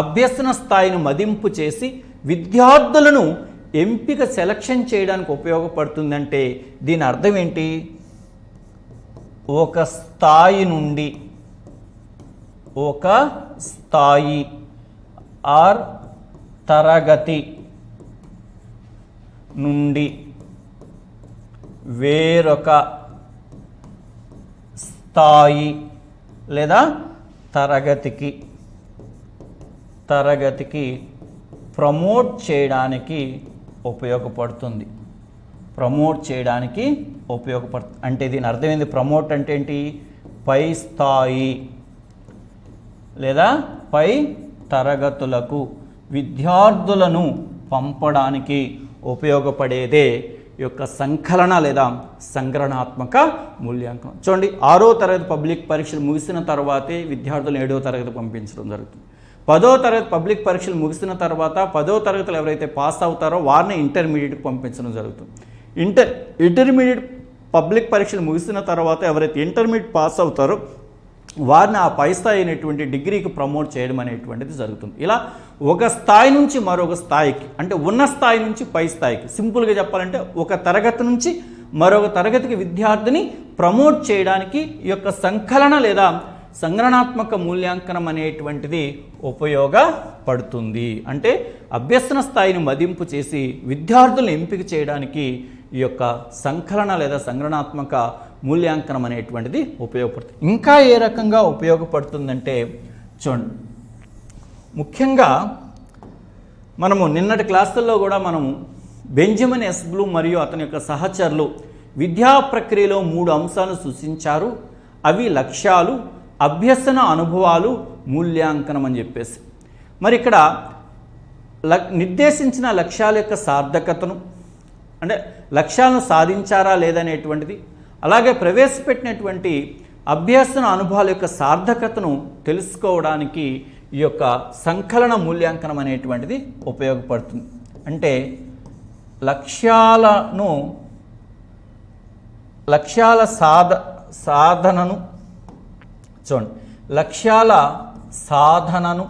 అభ్యసన స్థాయిని మదింపు చేసి విద్యార్థులను ఎంపిక సెలక్షన్ చేయడానికి ఉపయోగపడుతుందంటే దీని అర్థం ఏంటి? ఒక స్థాయి నుండి ఆర్ తరగతి నుండి వేరొక స్థాయి లేదా తరగతికి ప్రమోట్ చేయడానికి ఉపయోగపడుతుంది. అంటే దీని అర్థం ఏంది? ప్రమోట్ అంటే ఏంటి? పై స్థాయి లేదా పై తరగతులకు విద్యార్థులను పంపడానికి ఉపయోగపడేదే ఈ యొక్క సంకలన లేదా సంగ్రహణాత్మక మూల్యాంకనం. చూడండి, 6వ తరగతి పబ్లిక్ పరీక్షలు ముగిసిన తర్వాతే విద్యార్థులను 7వ తరగతి పంపించడం జరుగుతుంది. 10వ తరగతి పబ్లిక్ పరీక్షలు ముగిసిన తర్వాత 10వ తరగతిలో ఎవరైతే పాస్ అవుతారో వారిని ఇంటర్మీడియట్కి పంపించడం జరుగుతుంది. ఇంటర్మీడియట్ పబ్లిక్ పరీక్షలు ముగిసిన తర్వాత ఎవరైతే ఇంటర్మీడియట్ పాస్ అవుతారో వారిని ఆ పై స్థాయి అయినటువంటి డిగ్రీకి ప్రమోట్ చేయడం అనేటువంటిది జరుగుతుంది. ఇలా ఒక స్థాయి నుంచి మరొక స్థాయికి, అంటే ఉన్న స్థాయి నుంచి పై స్థాయికి, సింపుల్గా చెప్పాలంటే ఒక తరగతి నుంచి మరొక తరగతికి విద్యార్థిని ప్రమోట్ చేయడానికి ఈ యొక్క సంకలన లేదా సంగ్రహణాత్మక మూల్యాంకనం అనేటువంటిది ఉపయోగపడుతుంది. అంటే అభ్యసన స్థాయిని మదింపు చేసి విద్యార్థులను ఎంపిక చేయడానికి ఈ యొక్క సంకలన లేదా సంగ్రహణాత్మక మూల్యాంకనం అనేటువంటిది ఉపయోగపడుతుంది. ఇంకా ఏ రకంగా ఉపయోగపడుతుందంటే చూడండి, ముఖ్యంగా మనము నిన్నటి క్లాసుల్లో కూడా మనము బెంజమిన్ ఎస్ బ్లూమ్ మరియు అతని యొక్క సహచరులు విద్యా ప్రక్రియలో 3 అంశాలను సూచించారు. అవి లక్ష్యాలు, అభ్యసన అనుభవాలు, మూల్యాంకనం అని చెప్పేసి. మరి ఇక్కడ నిర్దేశించిన లక్ష్యాల యొక్క సార్థకతను, అంటే లక్ష్యాలను సాధించారా లేదనేటువంటిది, అలాగే ప్రవేశపెట్టినటువంటి అభ్యసన అనుభవాల యొక్క సార్థకతను తెలుసుకోవడానికి ఈ యొక్క సంకలన మూల్యాంకనం అనేటువంటిది ఉపయోగపడుతుంది. అంటే లక్ష్యాల సాధనను చూడండి, లక్ష్యాల సాధనను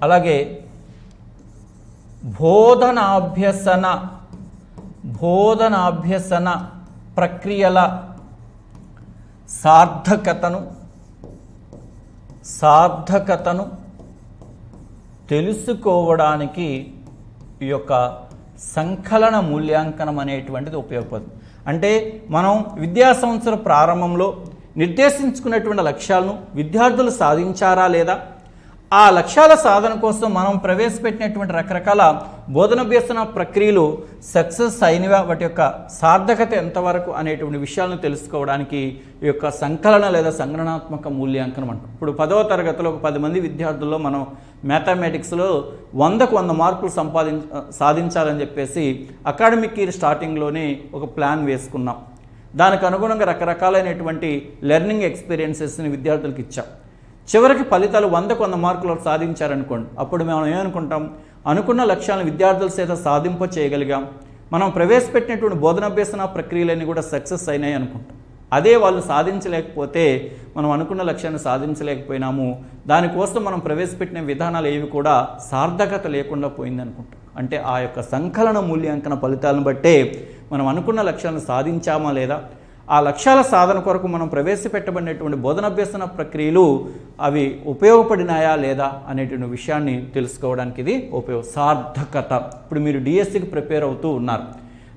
అలాగే బోధనాభ్యసన ప్రక్రియల సార్థకతను తెలుసుకోవడానికి ఈ యొక్క సంకలన మూల్యాంకనం అనేటువంటిది ఉపయోగపడుతుంది. అంటే మనం విద్యా సంవత్సర ప్రారంభంలో నిర్దేశించుకున్నటువంటి లక్ష్యాలను విద్యార్థులు సాధించారా లేదా, ఆ లక్ష్యాల సాధన కోసం మనం ప్రవేశపెట్టినటువంటి రకరకాల బోధనాభ్యసన ప్రక్రియలు సక్సెస్ అయినవా, వాటి యొక్క సార్థకత ఎంతవరకు అనేటువంటి విషయాలను తెలుసుకోవడానికి ఈ యొక్క సంకలన లేదా సంగ్రహణాత్మక మూల్యాంకనం అంటాం. ఇప్పుడు 10వ తరగతిలో ఒక 10 మంది విద్యార్థుల్లో మనం మ్యాథమెటిక్స్లో 100కు 100 మార్కులు సాధించాలని చెప్పేసి అకాడమిక్ ఇయర్ స్టార్టింగ్లోనే ఒక ప్లాన్ వేసుకున్నాం. దానికి అనుగుణంగా రకరకాలైనటువంటి లెర్నింగ్ ఎక్స్పీరియన్సెస్ని విద్యార్థులకు ఇచ్చాం. చివరికి ఫలితాలు 100కు 100 మార్కులు సాధించారనుకోండి, అప్పుడు మేము ఏమనుకుంటాం, అనుకున్న లక్ష్యాలను విద్యార్థుల చేత సాధింప చేయగలిగాం, మనం ప్రవేశపెట్టినటువంటి బోధనాభ్యసన ప్రక్రియలన్నీ కూడా సక్సెస్ అయినాయి అనుకుంటాం. అదే వాళ్ళు సాధించలేకపోతే మనం అనుకున్న లక్ష్యాన్ని సాధించలేకపోయినాము, దానికోసం మనం ప్రవేశపెట్టిన విధానాలు ఏవి కూడా సార్థకత లేకుండా పోయిందనుకుంటాం. అంటే ఆ యొక్క సంకలన మూల్యాంకన ఫలితాలను బట్టే మనం అనుకున్న లక్ష్యాలను సాధించామా లేదా, ఆ లక్ష్యాల సాధన కొరకు మనం ప్రవేశపెట్టబడినటువంటి బోధనాభ్యసన ప్రక్రియలు అవి ఉపయోగపడినాయా లేదా అనేటువంటి విషయాన్ని తెలుసుకోవడానికి ఇది సార్థకత. ఇప్పుడు మీరు డిఎస్సికి ప్రిపేర్ అవుతూ ఉన్నారు,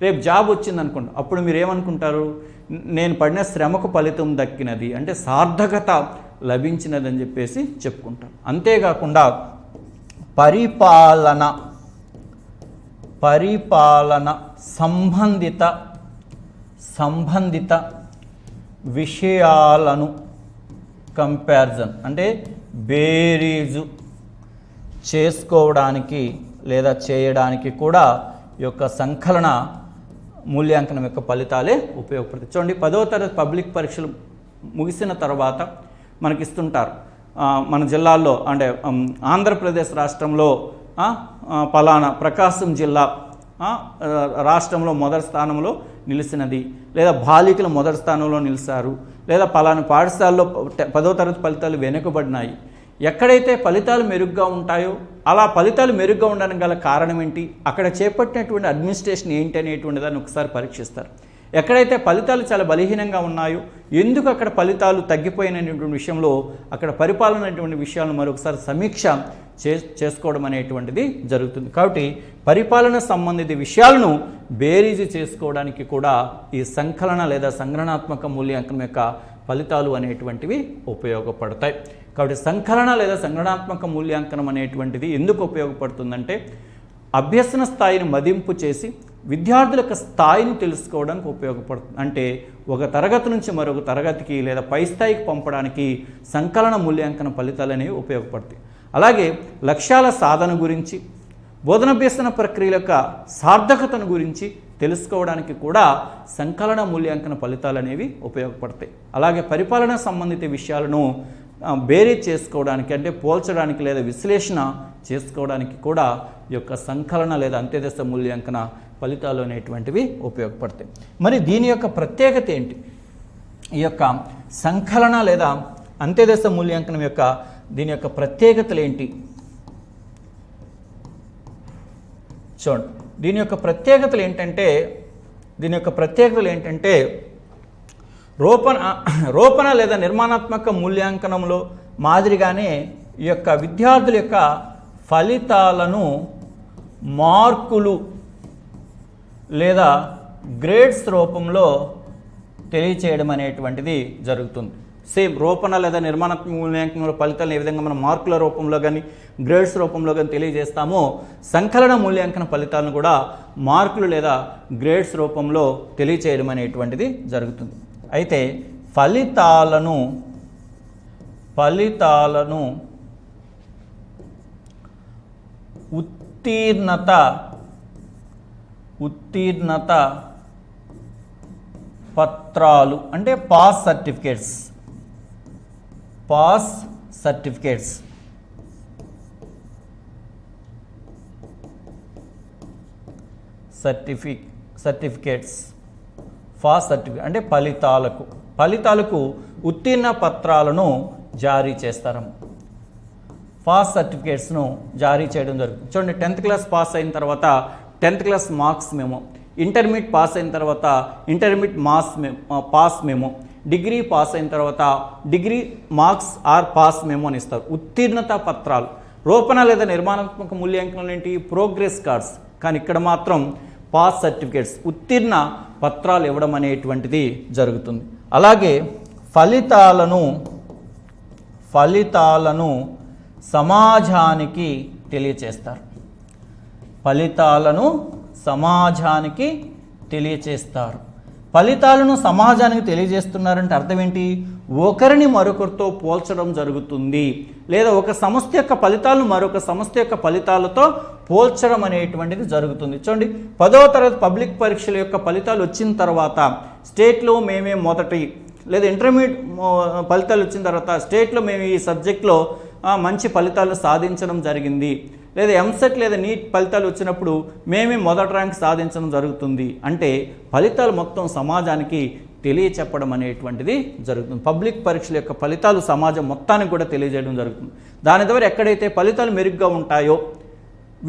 రేపు జాబ్ వచ్చింది అనుకోండి, అప్పుడు మీరు ఏమనుకుంటారు, నేను పడిన శ్రమకు ఫలితం దక్కినది, అంటే సార్థకత లభించినది అని చెప్పేసి చెప్పుకుంటారు. అంతేకాకుండా పరిపాలన సంబంధిత విషయాలను కంపారిజన్ అంటే బేరీజు చేసుకోవడానికి లేదా చేయడానికి కూడా ఈ యొక్క సంకలన మూల్యాంకనం యొక్క ఫలితాలే ఉపయోగపడతాయి. చూడండి, 10వ తరగతి పబ్లిక్ పరీక్షలు ముగిసిన తర్వాత మనకిస్తుంటారు మన జిల్లాల్లో, అంటే ఆంధ్రప్రదేశ్ రాష్ట్రంలో పలానా ప్రకాశం జిల్లా రాష్ట్రంలో మొదటి స్థానంలో నిలిచినది, లేదా బాలికలు మొదటి స్థానంలో నిలిచారు, లేదా పలానా పాఠశాలలో 10వ తరగతి ఫలితాలు వెనుకబడినాయి. ఎక్కడైతే ఫలితాలు మెరుగ్గా ఉంటాయో అలా ఫలితాలు మెరుగ్గా ఉండడానికి గల కారణం ఏంటి, అక్కడ చేపట్టినటువంటి అడ్మినిస్ట్రేషన్ ఏంటి అనేటువంటి దాన్ని ఒకసారి పరీక్షిస్తారు. ఎక్కడైతే ఫలితాలు చాలా బలహీనంగా ఉన్నాయో ఎందుకు అక్కడ ఫలితాలు తగ్గిపోయినటువంటి విషయంలో అక్కడ పరిపాలన అనేటువంటి విషయాలను మరొకసారి సమీక్ష చేసుకోవడం అనేటువంటిది జరుగుతుంది. కాబట్టి పరిపాలన సంబంధిత విషయాలను బేరీజు చేసుకోవడానికి కూడా ఈ సంకలన లేదా సంగ్రహణాత్మక మూల్యాంకనం యొక్క ఫలితాలు అనేటువంటివి ఉపయోగపడతాయి. కాబట్టి సంకలన లేదా సంగ్రహణాత్మక మూల్యాంకనం అనేటువంటిది ఎందుకు ఉపయోగపడుతుందంటే అభ్యసన స్థాయిని మదింపు చేసి విద్యార్థుల యొక్క స్థాయిని తెలుసుకోవడానికి ఉపయోగపడుతుంది. అంటే ఒక తరగతి నుంచి మరొక తరగతికి లేదా పై స్థాయికి పంపడానికి సంకలన మూల్యాంకన ఫలితాలు అనేవి ఉపయోగపడతాయి. అలాగే లక్ష్యాల సాధన గురించి, బోధనాభ్యసన ప్రక్రియల యొక్క సార్థకతను గురించి తెలుసుకోవడానికి కూడా సంకలన మూల్యాంకన ఫలితాలు అనేవి ఉపయోగపడతాయి. అలాగే పరిపాలన సంబంధిత విషయాలను బేరీజ్ చేసుకోవడానికి, అంటే పోల్చడానికి లేదా విశ్లేషణ చేసుకోవడానికి కూడా ఈ యొక్క సంకలన లేదా అంత్యదశ మూల్యాంకన ఫలితాలు అనేటువంటివి ఉపయోగపడతాయి. మరి దీని యొక్క ప్రత్యేకత ఏంటి, ఈ యొక్క సంకలన లేదా అంత్యదశ మూల్యాంకనం యొక్క దీని యొక్క ప్రత్యేకతలు ఏంటి చూడండి. దీని యొక్క ప్రత్యేకతలు ఏంటంటే రూపణ లేదా నిర్మాణాత్మక మూల్యాంకనంలో మాదిరిగానే ఈ యొక్క విద్యార్థుల యొక్క ఫలితాలను మార్కులు లేదా గ్రేడ్స్ రూపంలో తెలియచేయడం అనేటువంటిది జరుగుతుంది. సేమ్ రూపణ లేదా నిర్మాణాత్మక మూల్యాంకనంలో ఫలితాలను ఏ విధంగా మనం మార్కుల రూపంలో కానీ గ్రేడ్స్ రూపంలో కానీ తెలియజేస్తామో సంకలన మూల్యాంకన ఫలితాలను కూడా మార్కులు లేదా గ్రేడ్స్ రూపంలో తెలియచేయడం అనేటువంటిది జరుగుతుంది. అయితే ఫలితాలను ఉత్తీర్ణత పత్రాలు అంటే పాస్ సర్టిఫికేట్స్ అంటే ఫలితాలకు ఉత్తీర్ణ పత్రాలను జారీ చేస్తారు. పాస్ సర్టిఫికేట్స్ను జారీ చేయడం జరుగుతుంది. చూడండి, 10th క్లాస్ పాస్ అయిన తర్వాత 10th class marks memo, intermediate pass అయిన తర్వాత intermediate pass memo, degree pass అయిన తర్వాత degree marks or pass memo అని ఇస్తారు. ఉత్తీర్ణత పత్రాలు, రూపణ లేదా నిర్మాణాత్మక మూల్యాంకనం ఏంటి, ప్రోగ్రెస్ కార్డ్స్. కానీ ఇక్కడ మాత్రం పాస్ సర్టిఫికేట్స్, ఉత్తీర్ణ పత్రాలు ఇవ్వడం అనేటువంటిది జరుగుతుంది. అలాగే ఫలితాలను సమాజానికి తెలియచేస్తారు. ఫలితాలను సమాజానికి తెలియచేస్తారు. ఫలితాలను సమాజానికి తెలియజేస్తున్నారంటే అర్థం ఏంటి? ఒకరిని మరొకరితో పోల్చడం జరుగుతుంది, లేదా ఒక సంస్థ యొక్క ఫలితాలను మరొక సంస్థ యొక్క ఫలితాలతో పోల్చడం అనేటువంటిది జరుగుతుంది. చూడండి, 10వ తరగతి పబ్లిక్ పరీక్షల యొక్క ఫలితాలు వచ్చిన తర్వాత స్టేట్లో మేమే మొదటి, లేదా ఇంటర్మీడియట్ ఫలితాలు వచ్చిన తర్వాత స్టేట్లో మేము ఈ సబ్జెక్ట్లో మంచి ఫలితాలు సాధించడం జరిగింది, లేదా ఎంసెట్ లేదా నీట్ ఫలితాలు వచ్చినప్పుడు మేమే మొదటి ర్యాంక్ సాధించడం జరుగుతుంది అంటే ఫలితాలు మొత్తం సమాజానికి తెలియచెప్పడం అనేటువంటిది జరుగుతుంది. పబ్లిక్ పరీక్షల యొక్క ఫలితాలు సమాజం మొత్తానికి కూడా తెలియజేయడం జరుగుతుంది. దాని ద్వారా ఎక్కడైతే ఫలితాలు మెరుగ్గా ఉంటాయో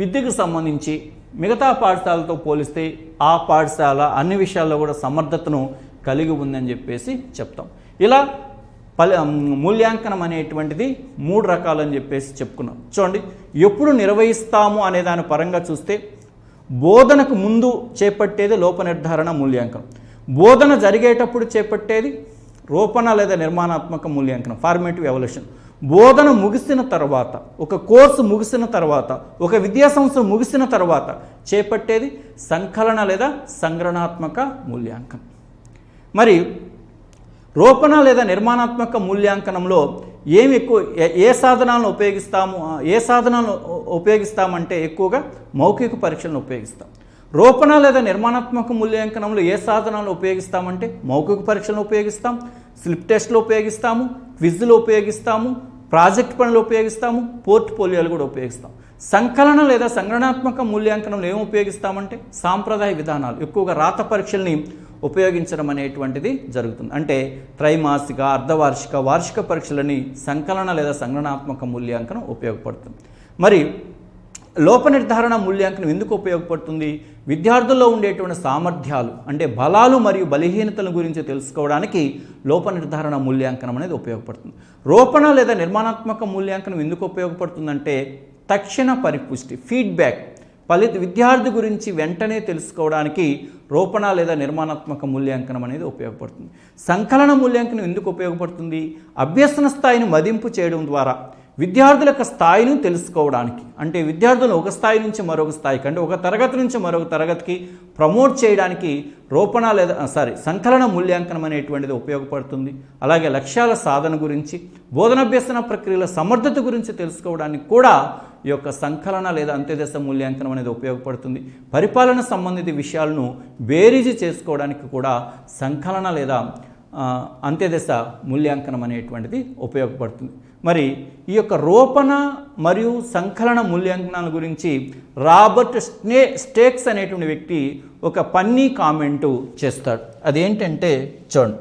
విద్యకు సంబంధించి మిగతా పాఠశాలతో పోలిస్తే ఆ పాఠశాల అన్ని విషయాల్లో కూడా సమర్థతను కలిగి ఉందని చెప్పేసి చెప్తాం. ఇలా మూల్యాంకనం అనేటువంటిది 3 రకాలని చెప్పేసి చెప్పుకున్నాం. చూడండి, ఎప్పుడు నిర్వహిస్తాము అనే దాని పరంగా చూస్తే బోధనకు ముందు చేపట్టేది లోప నిర్ధారణ మూల్యాంకనం, బోధన జరిగేటప్పుడు చేపట్టేది రూపణ లేదా నిర్మాణాత్మక మూల్యాంకనం ఫార్మేటివ్ ఎవల్యూషన్, బోధన ముగిసిన తర్వాత, ఒక కోర్సు ముగిసిన తర్వాత, ఒక విద్యా సంస్థ ముగిసిన తర్వాత చేపట్టేది సంకలన లేదా సంగ్రహణాత్మక మూల్యాంకనం. మరి రూపణ లేదా నిర్మాణాత్మక మూల్యాంకనంలో ఏ సాధనాలను ఉపయోగిస్తామంటే ఎక్కువగా మౌఖిక పరీక్షలను ఉపయోగిస్తాం. రూపణ లేదా నిర్మాణాత్మక మూల్యాంకనంలో ఏ సాధనాలను ఉపయోగిస్తామంటే మౌఖిక పరీక్షలను ఉపయోగిస్తాం, స్లిప్ టెస్ట్లు ఉపయోగిస్తాము, క్విజ్లు ఉపయోగిస్తాము, ప్రాజెక్ట్ పనులు ఉపయోగిస్తాము, పోర్ట్ఫోలియోలు కూడా ఉపయోగిస్తాం. సంకలన లేదా సంగ్రహణాత్మక మూల్యాంకనంలో ఏమి ఉపయోగిస్తామంటే సాంప్రదాయ విధానాలు, ఎక్కువగా రాత పరీక్షల్ని ఉపయోగించడం అనేటువంటిది జరుగుతుంది. అంటే త్రైమాసిక, అర్ధవార్షిక, వార్షిక పరీక్షలని సంకలన లేదా సంగ్రహణాత్మక మూల్యాంకనం ఉపయోగపడుతుంది. మరి లోప నిర్ధారణ మూల్యాంకనం ఎందుకు ఉపయోగపడుతుంది? విద్యార్థుల్లో ఉండేటువంటి సామర్థ్యాలు అంటే బలాలు మరియు బలహీనతల గురించి తెలుసుకోవడానికి లోప నిర్ధారణ మూల్యాంకనం అనేది ఉపయోగపడుతుంది. రూపణ లేదా నిర్మాణాత్మక మూల్యాంకనం ఎందుకు ఉపయోగపడుతుందంటే తక్షణ పరిపుష్టి, ఫీడ్బ్యాక్, విద్యార్థి గురించి వెంటనే తెలుసుకోవడానికి రూపణ లేదా నిర్మాణాత్మక మూల్యాంకనం అనేది ఉపయోగపడుతుంది. సంకలన మూల్యాంకనం ఎందుకు ఉపయోగపడుతుంది? అభ్యసన స్థాయిని మదింపు చేయడం ద్వారా విద్యార్థుల యొక్క స్థాయిని తెలుసుకోవడానికి, అంటే విద్యార్థులను ఒక స్థాయి నుంచి మరొక స్థాయికి, అంటే ఒక తరగతి నుంచి మరొక తరగతికి ప్రమోట్ చేయడానికి సంకలన మూల్యాంకనం అనేటువంటిది ఉపయోగపడుతుంది. అలాగే లక్ష్యాల సాధన గురించి, బోధనాభ్యసన ప్రక్రియల సమర్థత గురించి తెలుసుకోవడానికి కూడా ఈ యొక్క సంకలన లేదా అంత్యదశ మూల్యాంకనం అనేది ఉపయోగపడుతుంది. పరిపాలన సంబంధిత విషయాలను బేరీజు చేసుకోవడానికి కూడా సంకలన లేదా అంత్యదశ మూల్యాంకనం అనేటువంటిది ఉపయోగపడుతుంది. మరి ఈ యొక్క రూపణ మరియు సంకలన మూల్యాంకనాల గురించి రాబర్ట్ స్టేక్స్ అనేటువంటి వ్యక్తి ఒక ఫన్నీ కామెంటు చేస్తాడు. అదేంటంటే చూడండి,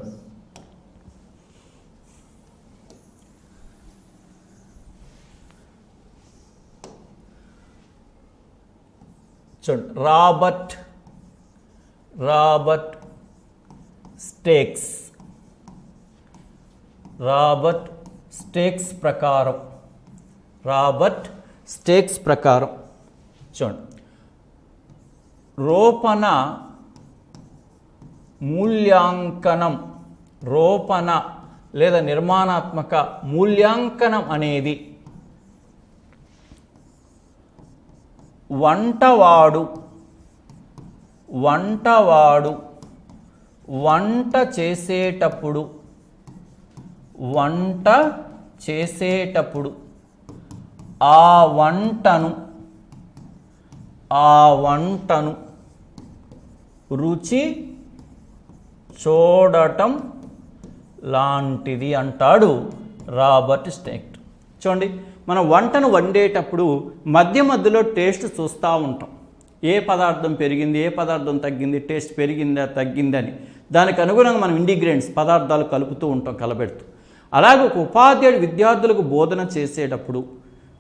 రాబర్ట్ స్టేక్స్ ప్రకారం చూడండి, రూపణ మూల్యాంకనం, రూపణ లేదా నిర్మాణాత్మక మూల్యాంకనం అనేది వంటవాడు వంట చేసేటప్పుడు ఆ వంటను రుచి చూడటం లాంటిది అంటాడు రాబర్ట్ స్టేక్స్. చూడండి, మనం వంటను వండేటప్పుడు మధ్యలో టేస్ట్ చూస్తూ ఉంటాం. ఏ పదార్థం పెరిగింది, ఏ పదార్థం తగ్గింది, టేస్ట్ పెరిగిందా తగ్గిందని దానికి అనుగుణంగా మనం ఇంగ్రీడియంట్స్ పదార్థాలు కలుపుతూ ఉంటాం, కలబెడుతూ. అలాగే ఒక ఉపాధ్యాయుడు విద్యార్థులకు బోధన చేసేటప్పుడు,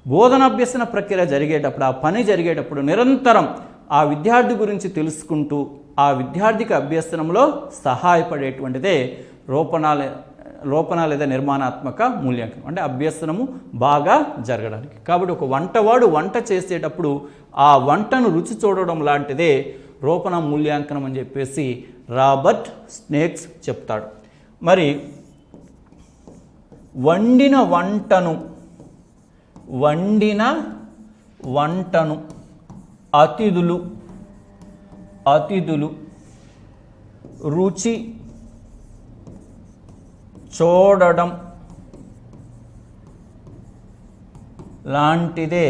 బోధనాభ్యసన ప్రక్రియ జరిగేటప్పుడు, ఆ పని జరిగేటప్పుడు నిరంతరం ఆ విద్యార్థి గురించి తెలుసుకుంటూ ఆ విద్యార్థికి అభ్యసనంలో సహాయపడేటువంటిదే రూపణ లేదా నిర్మాణాత్మక మూల్యాంకనం, అంటే అభ్యసనము బాగా జరగడానికి. కాబట్టి ఒక వంటవాడు వంట చేసేటప్పుడు ఆ వంటను రుచి చూడడం లాంటిదే రూపణ మూల్యాంకనం అని చెప్పేసి రాబర్ట్ స్టేక్స్ చెప్తాడు. మరి వండిన వంటను అతిథులు రుచి చూడడం లాంటిదే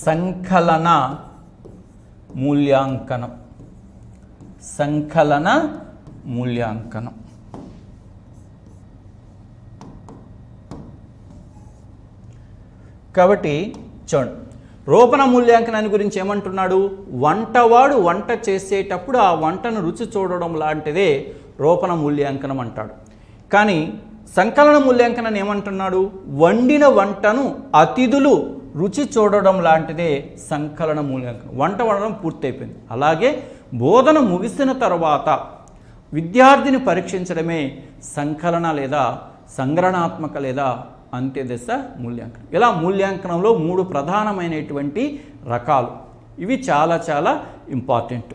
సంకలన మూల్యాంకనం. కాబట్టి చూడండి, రూపణ మూల్యాంకనాన్ని గురించి ఏమంటున్నాడు? వంటవాడు వంట చేసేటప్పుడు ఆ వంటను రుచి చూడడం లాంటిదే రూపణ మూల్యాంకనం అంటాడు. కానీ సంకలన మూల్యాంకనాన్ని ఏమంటున్నాడు? వండిన వంటను అతిథులు రుచి చూడడం లాంటిదే సంకలన మూల్యాంకనం. వంట వండడం పూర్తయిపోయింది, అలాగే బోధన ముగిసిన తర్వాత విద్యార్థిని పరీక్షించడమే సంకలన లేదా సంగ్రహణాత్మక లేదా అంత్యదశ మూల్యాంకనం. ఇలా మూల్యాంకనంలో 3 ప్రధానమైనటువంటి రకాలు. ఇవి చాలా చాలా ఇంపార్టెంట్.